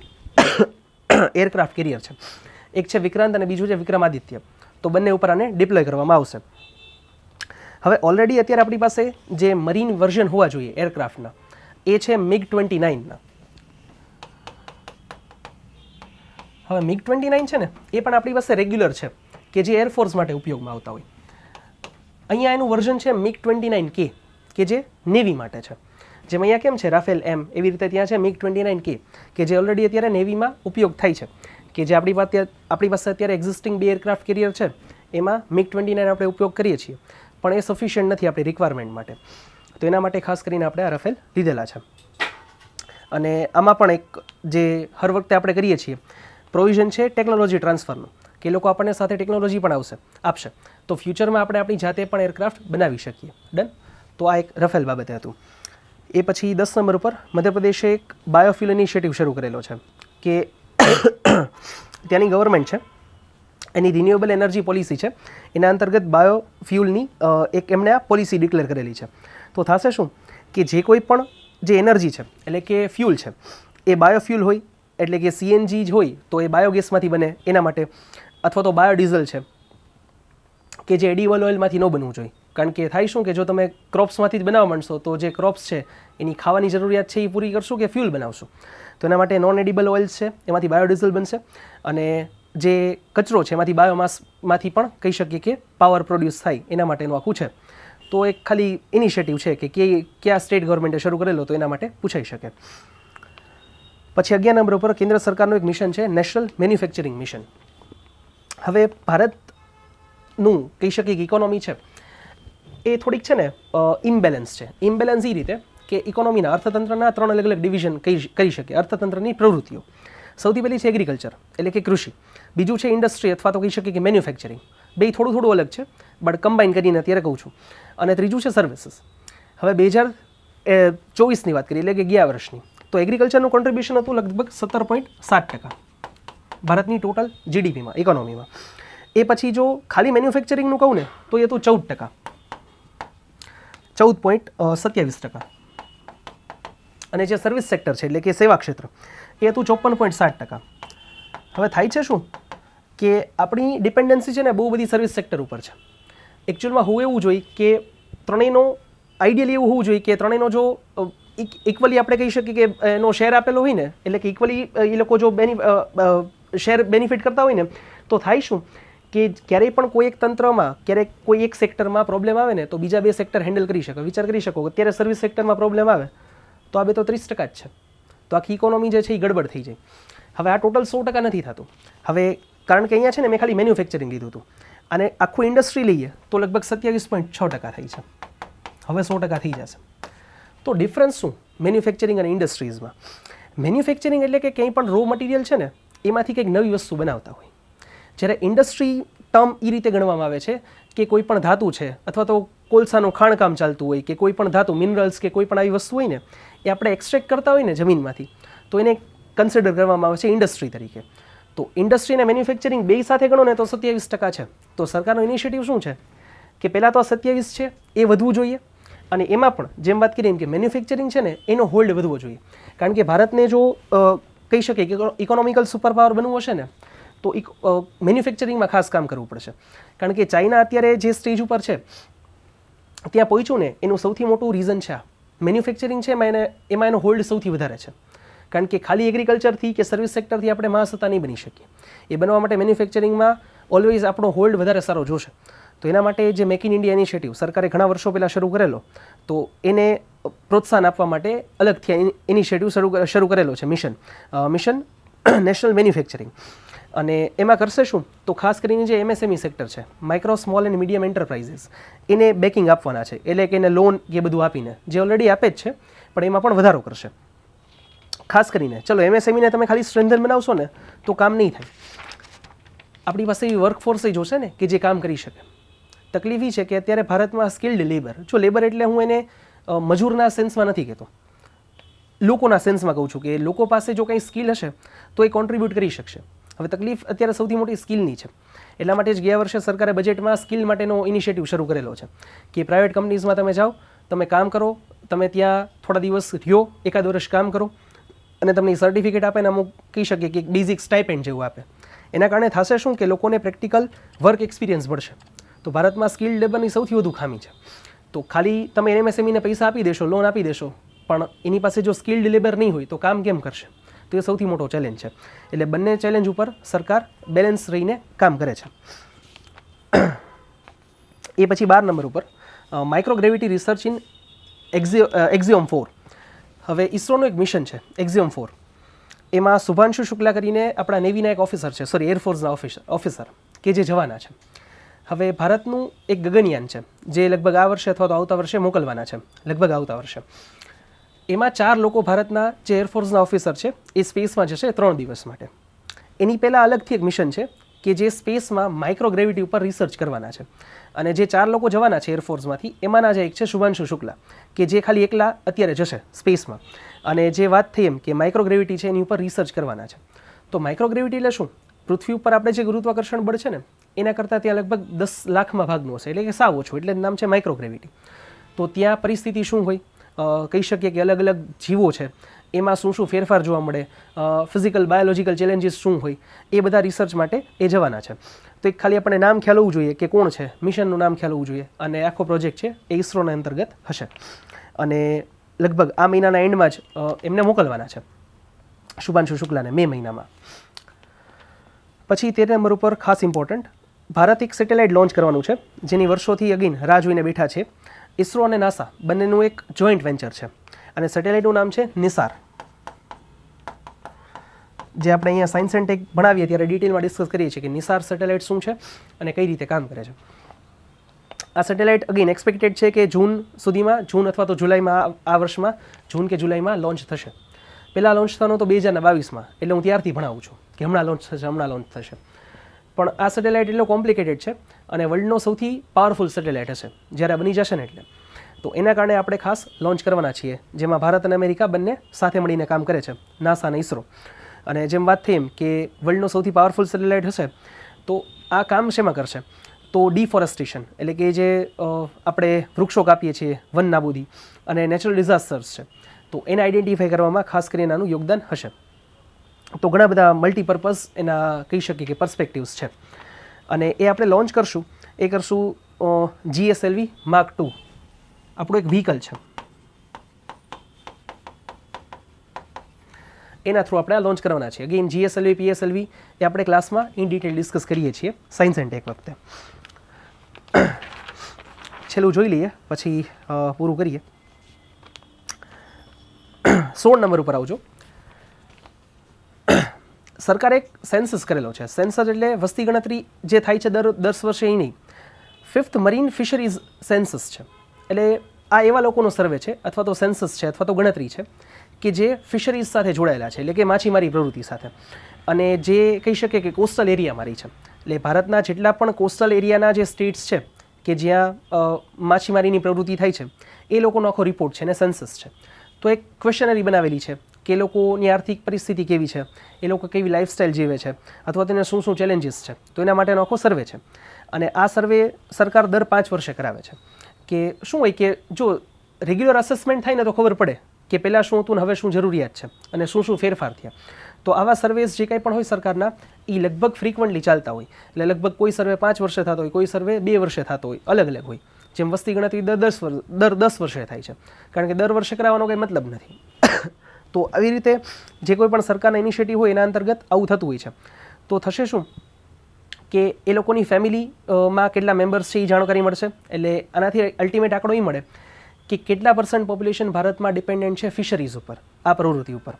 એરક્રાફ્ટ કેરિયર છે, એક છે વિક્રાંત અને બીજું છે વિક્રમાદિત્ય. તો બંને ઉપર આને ડિપ્લોય કરવામાં આવશે. હવે ઓલરેડી અત્યારે આપણી પાસે જે મરીન વર્ઝન હોવા જોઈએ એરક્રાફ્ટના એ છે MiG-29ના. હવે MiG-29 છે ને એ પણ આપણી પાસે રેગ્યુલર છે કે જે એરફોર્સ માટે ઉપયોગમાં આવતા હોય. અહીંયા એનું વર્ઝન છે MiG-29K કે જે નેવી માટે છે. જેમ અહીંયા કેમ છે રાફેલ એમ, એવી રીતે ત્યાં છે MiG-29K કે જે ઓલરેડી અત્યારે નેવીમાં ઉપયોગ થાય છે, કે જે આપણી પાસે અત્યારે એક્ઝિસ્ટિંગ 2 એરક્રાફ્ટ કેરિયર છે એમાં MiG-29 આપણે ઉપયોગ કરીએ છીએ, પણ એ સફિશિયન્ટ નથી આપણી રિક્વાયરમેન્ટ માટે. તો એના માટે ખાસ કરીને આપણે આ રાફેલ લીધેલા છે. અને આમાં પણ એક જે હર વખતે આપણે કરીએ છીએ પ્રોવિઝન છે ટેકનોલોજી ટ્રાન્સફરનું, કે લોકો આપણને સાથે ટેકનોલોજી પણ આપશે, તો ફ્યુચરમાં આપણે આપણી જાતે પણ એરક્રાફ્ટ બનાવી શકીએ. ડન. તો આ એક રફેલ બાબતે હતું. એ પછી 10 નંબર ઉપર મધ્યપ્રદેશે એક બાયોફ્યુલ ઇનિશિયેટિવ શરૂ કરેલો છે કે ત્યાંની ગવર્મેન્ટ છે એની રિન્યુએબલ એનર્જી પોલિસી છે, એના અંતર્ગત બાયોફ્યુલની એક એમણે આ પોલિસી ડિક્લેર કરેલી છે. તો થશે શું કે જે કોઈ પણ જે એનર્જી છે એટલે કે ફ્યુલ છે એ બાયોફ્યુલ હોય એટલે કે CNG જ હોય તો એ બાયોગેસમાંથી બને એના માટે, અથવા તો બાયોડીઝલ છે કે જે એડિબલ ઓઇલમાંથી ન બનવું જોઈએ. કારણ કે થાય શું કે જો તમે ક્રોપ્સમાંથી જ બનાવવા માંડશો તો જે ક્રોપ્સ છે એની ખાવાની જરૂરિયાત છે એ પૂરી કરશું કે ફ્યુલ બનાવશું. તો એના માટે નોન એડિબલ ઓઇલ્સ છે એમાંથી બાયોડીઝલ બનશે, અને જે કચરો છે એમાંથી બાયોમાસમાંથી પણ કહી શકીએ કે પાવર પ્રોડ્યુસ થાય એના માટેનું આખું છે. તો એક ખાલી ઇનિશિયેટિવ છે કે કયા સ્ટેટ ગવર્મેન્ટે શરૂ કરેલો, તો એના માટે પૂછાઈ શકે. પછી 11 નંબર ઉપર કેન્દ્ર સરકારનું એક મિશન છે નેશનલ મેન્યુફેક્ચરિંગ મિશન. હવે ભારતનું કહી શકીએ કે ઇકોનોમી છે એ થોડીક છે ને ઇમ્બેલેન્સ છે. ઇમ્બેલેન્સ એ રીતે કે ઇકોનોમીના અર્થતંત્રના 3 અલગ અલગ ડિવિઝન કરી શકીએ અર્થતંત્રની પ્રવૃત્તિઓ. સૌથી પહેલી છે એગ્રીકલ્ચર એટલે કે કૃષિ, બીજું છે ઇન્ડસ્ટ્રી અથવા તો કહી શકીએ કે મેન્યુફેક્ચરિંગ, બે થોડું અલગ છે બટ કમ્બાઈન કરીને અત્યારે કહું છું, અને ત્રીજું છે સર્વિસીસ. હવે 2024ની વાત કરીએ એટલે કે ગયા વર્ષની, તો એગ્રીકલ્ચરનું કોન્ટ્રીબ્યુશન હતું લગભગ 17.7% ભારતની ટોટલ GDPમાં, ઇકોનોમીમાં. એ પછી જો ખાલી મેન્યુફેક્ચરિંગનું કહું ને તો એ હતું 14%, 14.27%. અને જે સર્વિસ સેક્ટર છે એટલે કે સેવા ક્ષેત્ર એ હતું 54.7%. હવે થાય છે શું કે આપણી ડિપેન્ડન્સી છે ને બહુ બધી સર્વિસ સેક્ટર ઉપર છે. એકચ્યુઅલમાં હોવું એવું જોઈએ કે ત્રણેયનો આઈડિયલી એવું હોવું જોઈએ કે ત્રણેયનો જો ઇક્વલી આપણે કહી શકીએ કે એનો શેર આપેલો હોય ને, એટલે કે ઇક્વલી એ લોકો જો શેર બેનિફિટ કરતા હોય ને, તો થાય શું કે ક્યારેય પણ કોઈ એક તંત્રમાં ક્યારેક કોઈ એક સેક્ટરમાં પ્રોબ્લેમ આવે ને તો બીજા 2 સેક્ટર હેન્ડલ કરી શકે. વિચાર કરી શકો અત્યારે સર્વિસ સેક્ટરમાં પ્રોબ્લેમ આવે તો આ 2 તો 30% જ છે, તો આખી ઇકોનોમી જે છે એ ગડબડ થઈ જાય. હવે આ ટોટલ 100% નથી થતું. હવે કારણ કે અહીંયા છે ને મેં ખાલી મેન્યુફેક્ચરિંગ લીધું હતું, અને આખું ઇન્ડસ્ટ્રી લઈએ તો લગભગ 27.6% થઈ છે. હવે 100% થઈ જશે. તો ડિફરન્સ શું મેન્યુફેક્ચરિંગ અને ઇન્ડસ્ટ્રીઝમાં? મેન્યુફેક્ચરિંગ એટલે કે કંઈ પણ રો મટીરિયલ છે ને એમાંથી કંઈક નવી વસ્તુ બનાવતા હોય, જ્યારે ઇન્ડસ્ટ્રી ટર્મ એ રીતે ગણવામાં આવે છે કે કોઈ પણ ધાતુ છે અથવા તો કોલસાનું ખાણકામ ચાલતું હોય કે કોઈ પણ ધાતુ મિનરલ્સ કે કોઈ પણ આવી વસ્તુ હોય ને એ આપણે એક્સટ્રેક્ટ કરતા હોય ને જમીનમાંથી, તો એને કન્સિડર કરવામાં આવે છે ઇન્ડસ્ટ્રી તરીકે. તો ઇન્ડસ્ટ્રી અને મેન્યુફેક્ચરિંગ બે સાથે ગણો ને તો 27% છે. તો સરકારનો ઇનિશિયેટિવ શું છે કે પહેલાં તો આ 27 છે એ વધવું જોઈએ, અને એમાં પણ જેમ વાત કરીએ કે મેન્યુફેક્ચરિંગ છે ને એનો હોલ્ડ વધવો જોઈએ. કારણ કે ભારતને જો કહી શકીએ કે ઇકોનોમિકલ સુપર પાવર બનવું હશે ને તો મેન્યુફેક્ચરિંગમાં ખાસ કામ કરવું પડશે. કારણ કે ચાઇના અત્યારે જે સ્ટેજ ઉપર છે ત્યાં પહોંચ્યું ને એનું સૌથી મોટું રીઝન છે આ મેન્યુફેક્ચરિંગ છે, એમાં એનો હોલ્ડ સૌથી વધારે છે. કારણ કે ખાલી એગ્રીકલ્ચરથી કે સર્વિસ સેક્ટરથી આપણે મહાસત્તા નહીં બની શકીએ. એ બનવા માટે મેન્યુફેક્ચરિંગમાં ઓલવેઝ આપણો હોલ્ડ વધારે સારો જોશે. તો એના માટે જે મેક ઇન ઇન્ડિયા ઇનિશિયેટિવ સરકારે ઘણા વર્ષો પહેલાં શરૂ કરેલો, તો એને પ્રોત્સાહન આપવા માટે અલગથી ઇનિશિયેટિવ શરૂ કરેલો છે મિશન નેશનલ મેન્યુફેક્ચરિંગ. અને એમાં કરશે શું તો ખાસ કરીને જે MSME સેક્ટર છે, micro small and medium enterprises, એને બેકિંગ આપવાના છે. એટલે કે એને લોન કે બધું આપીને, જે ઓલરેડી આપે જ છે પણ એમાં પણ વધારો કરશે. ખાસ કરીને ચલો MSMEને તમે ખાલી સ્ટ્રેન્થન બનાવશો ને તો કામ નહીં થાય. આપણી પાસે એવી વર્કફોર્સ જોશે ને કે જે કામ કરી શકે. તકલીફ એ છે કે અત્યારે ભારતમાં સ્કિલ્ડ લેબર, જો લેબર એટલે હું એને મજૂરના સેન્સમાં નથી કહેતો, લોકોના સેન્સમાં કહું છું કે લોકો પાસે જો કંઈ સ્કિલ હશે તો એ કોન્ટ્રીબ્યુટ કરી શકશે. હવે તકલીફ અત્યારે સૌથી મોટી સ્કિલની છે. એટલા માટે જ ગયા વર્ષે સરકારે બજેટમાં સ્કિલ માટેનો ઇનિશિયેટિવ શરૂ કરેલો છે કે પ્રાઇવેટ કંપનીઝમાં તમે જાઓ, તમે કામ કરો, તમે ત્યાં થોડા દિવસ રહ્યો, 1 વર્ષ કામ કરો, અને તમને સર્ટિફિકેટ આપે ને અમુક કહી શકીએ કે બેઝિક સ્ટાઇપેન્ડ જેવું આપે. એના કારણે થશે શું કે લોકોને પ્રેક્ટિકલ વર્ક એક્સપિરિયન્સ મળશે. તો ભારતમાં સ્કિલ્ડ લેબરની સૌથી વધુ ખામી છે. તો ખાલી તમે એમએસએમઈને પૈસા આપી દેશો, લોન આપી દેશો, પણ એની પાસે જો સ્કિલ્ડ લેબર નહીં હોય તો કામ કેમ કરશે? તો એ સૌથી મોટો ચેલેન્જ છે. એટલે બંને ચેલેન્જ ઉપર સરકાર બેલેન્સ રહીને કામ કરે છે. એ પછી 12 નંબર ઉપર માઇક્રોગ્રેવિટી રિસર્ચ ઇન એક્ઝિયોમ 4. હવે ઇસરોનું એક મિશન છે એક્ઝિયોમ 4. એમાં શુભાંશુ શુક્લા કરીને આપણા નેવીના એક ઓફિસર છે, સોરી એરફોર્સના ઓફિસર કે જે જવાના છે. હવે ભારતનું એક ગગનયાન છે જે લગભગ આ વર્ષે અથવા તો આવતા વર્ષે મોકલવાના છે, લગભગ આવતા વર્ષે. એમાં 4 લોકો ભારતના જે એરફોર્સના ઓફિસર છે એ સ્પેસમાં જશે 3 દિવસ માટે. એની પહેલાં અલગથી એક મિશન છે કે જે સ્પેસમાં માઇક્રોગ્રેવિટી ઉપર રિસર્ચ કરવાના છે. અને જે 4 લોકો જવાના છે એરફોર્સમાંથી એમાંના જે એક છે શુભાંશુ શુક્લા, કે જે ખાલી એકલા અત્યારે જશે સ્પેસમાં. અને જે વાત થઈ એમ કે માઇક્રોગ્રેવિટી છે એની ઉપર રિસર્ચ કરવાના છે. તો માઇક્રોગ્રેવિટી એટલે શું? પૃથ્વી ઉપર આપણે જે ગુરુત્વાકર્ષણ બળ છે ને એના કરતાં ત્યાં લગભગ 10 લાખમાં ભાગનું હશે, એટલે કે સાવ ઓછું, એટલે નામ છે માઇક્રોગ્રેવિટી. તો ત્યાં પરિસ્થિતિ શું હોય, કહી શકીએ કે અલગ અલગ જીવો છે એમાં શું શું ફેરફાર જોવા મળે, ફિઝિકલ બાયોલોજિકલ ચેલેન્જીસ શું હોય, એ બધા રિસર્ચ માટે એ જવાના છે. તો એક ખાલી આપણને નામ ખ્યાલ હોવું જોઈએ કે કોણ છે, મિશનનું નામ ખ્યાલ હોવું જોઈએ. અને આખો પ્રોજેક્ટ છે એ ઇસરોના અંતર્ગત હશે. અને લગભગ આ મહિનાના એન્ડમાં જ એમને મોકલવાના છે, શુભાંશુ શુક્લાને, મે મહિનામાં. પછી 13 નંબર ઉપર ખાસ ઇમ્પોર્ટન્ટ, ભારત એક સેટેલાઇટ લોન્ચ કરવાનું છે જેની વર્ષોથી અગેન રાહ જોઈને બેઠા છે. ઇસરો અને નાસા બંનેનું એક જોઈન્ટ વેન્ચર છે અને સેટેલાઇટનું નામ છે નિસાર. જે આપણે અહીંયા સાયન્સ એન્ડ ટેક ભણાવીએ ત્યારે ડિટેલમાં ડિસ્કસ કરીએ છીએ કે નિસાર સેટેલાઇટ શું છે અને કઈ રીતે કામ કરે છે. આ સેટેલાઇટ અગેન એક્સપેક્ટેડ છે કે જૂન સુધીમાં, જૂન અથવા તો જુલાઈમાં, આ વર્ષમાં જૂન કે જુલાઈમાં લોન્ચ થશે. પહેલાં લોન્ચ થવાનો તો 2022માં, એટલે હું ત્યારથી ભણાવું છું કે હમણાં લોન્ચ થશે. પણ આ સેટેલાઇટ એટલો કોમ્પ્લિકેટેડ છે અને વર્લ્ડનો સૌથી પાવરફુલ સેટેલાઇટ હશે જ્યારે આ બની જશે ને એટલે. તો એના કારણે આપણે ખાસ લોન્ચ કરવાના છીએ, જેમાં ભારત અને અમેરિકા બંને સાથે મળીને કામ કરે છે, નાસા અને ઇસરો. અને જેમ વાત થઈ એમ કે વર્લ્ડનો સૌથી પાવરફુલ સેટેલાઇટ હશે તો આ કામ શેમાં કરશે? તો ડિફોરેસ્ટેશન, એટલે કે જે આપણે વૃક્ષો કાપીએ છીએ, વન નાબૂદી અને નેચરલ ડિઝાસ્ટર્સ છે, તો એને આઈડેન્ટિફાઈ કરવામાં ખાસ કરીને આનું યોગદાન હશે. તો ઘણા બધા મલ્ટીપર્પઝ એના કહી શકીએ કે પર્સપેક્ટિવ્સ છે. અને એ આપણે લોન્ચ કરશું, એ કરશું GSLV Mark II, આપણું એક વ્હીકલ છે, એના થ્રુ આપણે આ લોન્ચ કરવાના છે. અગેન GSLV PSLV એ આપણે ક્લાસમાં ઇન ડિટેલ ડિસ્કસ કરીએ છીએ સાયન્સ એન્ડ ટેક વખતે. છેલ્લું જોઈ લઈએ પછી પૂરું કરીએ. 16 નંબર ઉપર આવજો. સરકારે એક સેન્સસ કરેલો છે. સેન્સસ એટલે વસ્તી ગણતરી જે થાય છે દર 10 વર્ષે, એ નહીં, 5th મરીન ફિશરીઝ સેન્સસ છે. એટલે આ એવા લોકોનો સર્વે છે અથવા તો સેન્સસ છે અથવા તો ગણતરી છે કે જે ફિશરીઝ સાથે જોડાયેલા છે, એટલે કે માછીમારી પ્રવૃત્તિ સાથે, અને જે કહી શકે કે કોસ્ટલ એરિયામાં રહી છે. એટલે ભારતના જેટલા પણ કોસ્ટલ એરિયાના જે સ્ટેટ્સ છે કે જ્યાં માછીમારીની પ્રવૃત્તિ થાય છે એ લોકોનો આખો રિપોર્ટ છે અને સેન્સસ છે. તો એક ક્વેશ્ચનરી બનાવેલી છે કે એ લોકોની આર્થિક પરિસ્થિતિ કેવી છે, એ લોકો કેવી લાઈફસ્ટાઈલ જીવે છે, અથવા તેને શું શું ચેલેન્જીસ છે. તો એના માટેનો આખો સર્વે છે. અને આ સર્વે સરકાર દર 5 વર્ષે કરાવે છે. કે શું હોય કે જો રેગ્યુલર અસેસમેન્ટ થાય ને તો ખબર પડે કે પહેલાં શું હતું ને હવે શું જરૂરિયાત છે અને શું શું ફેરફાર થયા. તો આવા સર્વેસ જે કંઈ પણ હોય સરકારના, એ લગભગ ફ્રિકવન્ટલી ચાલતા હોય. એટલે લગભગ કોઈ સર્વે 5 વર્ષે થતો હોય, કોઈ સર્વે 2 વર્ષે થતો હોય, અલગ અલગ હોય. જેમ વસ્તી ગણતરી દર 10 વર્ષે થાય છે, કારણ કે દર વર્ષે કરાવવાનો કંઈ મતલબ નથી. તો આવી રીતે જે કોઈ પણ સરકારના ઇનિશિયેટિવ હોય એના અંતર્ગત આવું થતું હોય છે. તો થશે શું કે એ લોકોની ફેમિલીમાં કેટલા મેમ્બર્સ છે એ જાણકારી મળશે. એટલે આનાથી અલ્ટિમેટ આંકડો એ મળે કે કેટલા % પોપ્યુલેશન ભારતમાં ડિપેન્ડન્ટ છે ફિશરીઝ ઉપર, આ પ્રવૃત્તિ ઉપર.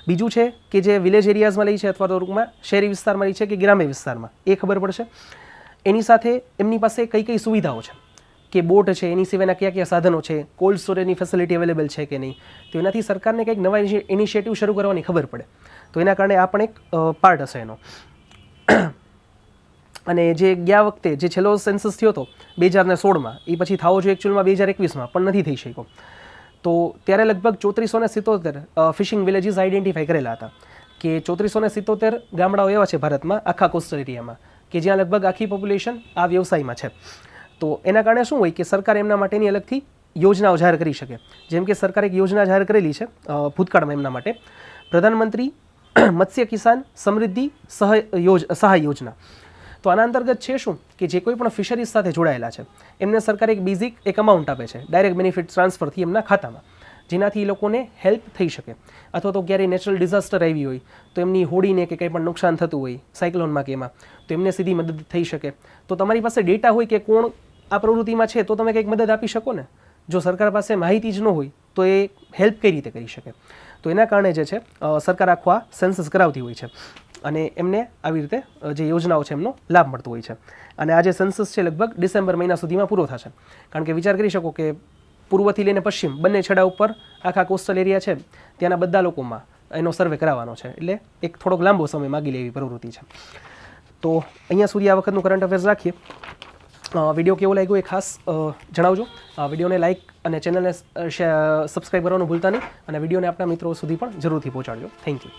બીજું છે કે જે વિલેજ એરિયાઝમાં રહી છે અથવા તો ટૂંકમાં શહેરી વિસ્તારમાં રહી છે કે ગ્રામ્ય વિસ્તારમાં, એ ખબર પડશે. એની સાથે એમની પાસે કઈ કઈ સુવિધાઓ છે, કે બોટ છે, એની સિવાયના કયા કયા સાધનો છે, કોલ્ડ સ્ટોરેજની ફેસિલિટી અવેલેબલ છે કે નહીં. તો એનાથી સરકારને કંઈક નવા ઇનિશિયેટિવ શરૂ કરવાની ખબર પડે. તો એના કારણે આ પણ એક પાર્ટ હશે એનો. અને જે ગયા વખતે જે છેલ્લો સેન્સસ થયો હતો 2016માં, એ પછી થવો જોઈએ એકચ્યુઅલમાં 2021માં, પણ નથી થઈ શક્યો. તો ત્યારે લગભગ 3477 ફિશિંગ વિલેજીસ આઈડેન્ટિફાઈ કરેલા હતા. કે 3477 ગામડાઓ એવા છે ભારતમાં આખા કોસ્ટલ એરિયામાં કે જ્યાં લગભગ આખી પોપ્યુલેશન આ વ્યવસાયમાં છે. તો એના કારણે શું હોય કે સરકાર એમના માટેની અલગથી યોજનાઓ જાહેર કરી શકે. જેમ કે સરકારે એક યોજના જાહેર કરેલી છે ભૂતકાળમાં એમના માટે, પ્રધાનમંત્રી મત્સ્ય કિસાન સમૃદ્ધિ સહાય યોજના. તો આના અંતર્ગત છે શું કે જે કોઈ પણ ફિશરીઝ સાથે જોડાયેલા છે એમને સરકાર એક બેઝિક એક અમાઉન્ટ આપે છે ડાયરેક્ટ બેનિફિટ ટ્રાન્સફરથી એમના ખાતામાં, જેનાથી એ લોકોને હેલ્પ થઈ શકે. અથવા તો ક્યારેય નેચરલ ડિઝાસ્ટર આવી હોય તો એમની હોડીને કે કંઈ પણ નુકસાન થતું હોય સાયક્લોનમાં કે એમાં, તો એમને સીધી મદદ થઈ શકે. તો તમારી પાસે ડેટા હોય કે કોણ આ પ્રવૃત્તિમાં છે તો તમે કંઈક મદદ આપી શકો ને. જો સરકાર પાસે માહિતી જ ન હોય તો એ હેલ્પ કઈ રીતે કરી શકે. તો એના કારણે જે છે સરકાર આખો આ સેન્સસ કરાવતી હોય છે અને એમને આવી રીતે જે યોજનાઓ છે એમનો લાભ મળતો હોય છે. અને આ જે સેન્સસ છે લગભગ ડિસેમ્બર મહિના સુધીમાં પૂરો થશે. કારણ કે વિચાર કરી શકો કે પૂર્વથી લઈને પશ્ચિમ બંને છેડા ઉપર આખા કોસ્ટલ એરિયા છે ત્યાંના બધા લોકોમાં એનો સર્વે કરાવવાનો છે, એટલે એક થોડોક લાંબો સમય માગી લે એવી પ્રવૃત્તિ છે. તો અહીંયા સુધી આ વખતનું કરંટ અફેર્સ રાખીએ. વિડીયો કેવો લાગ્યો એ ખાસ જણાવજો. વિડીયોને લાઇક અને ચેનલને સબસ્ક્રાઈબ કરવાનું ભૂલતા નહીં અને વિડીયોને આપણા મિત્રો સુધી પણ જરૂરથી પહોંચાડજો. Thank you.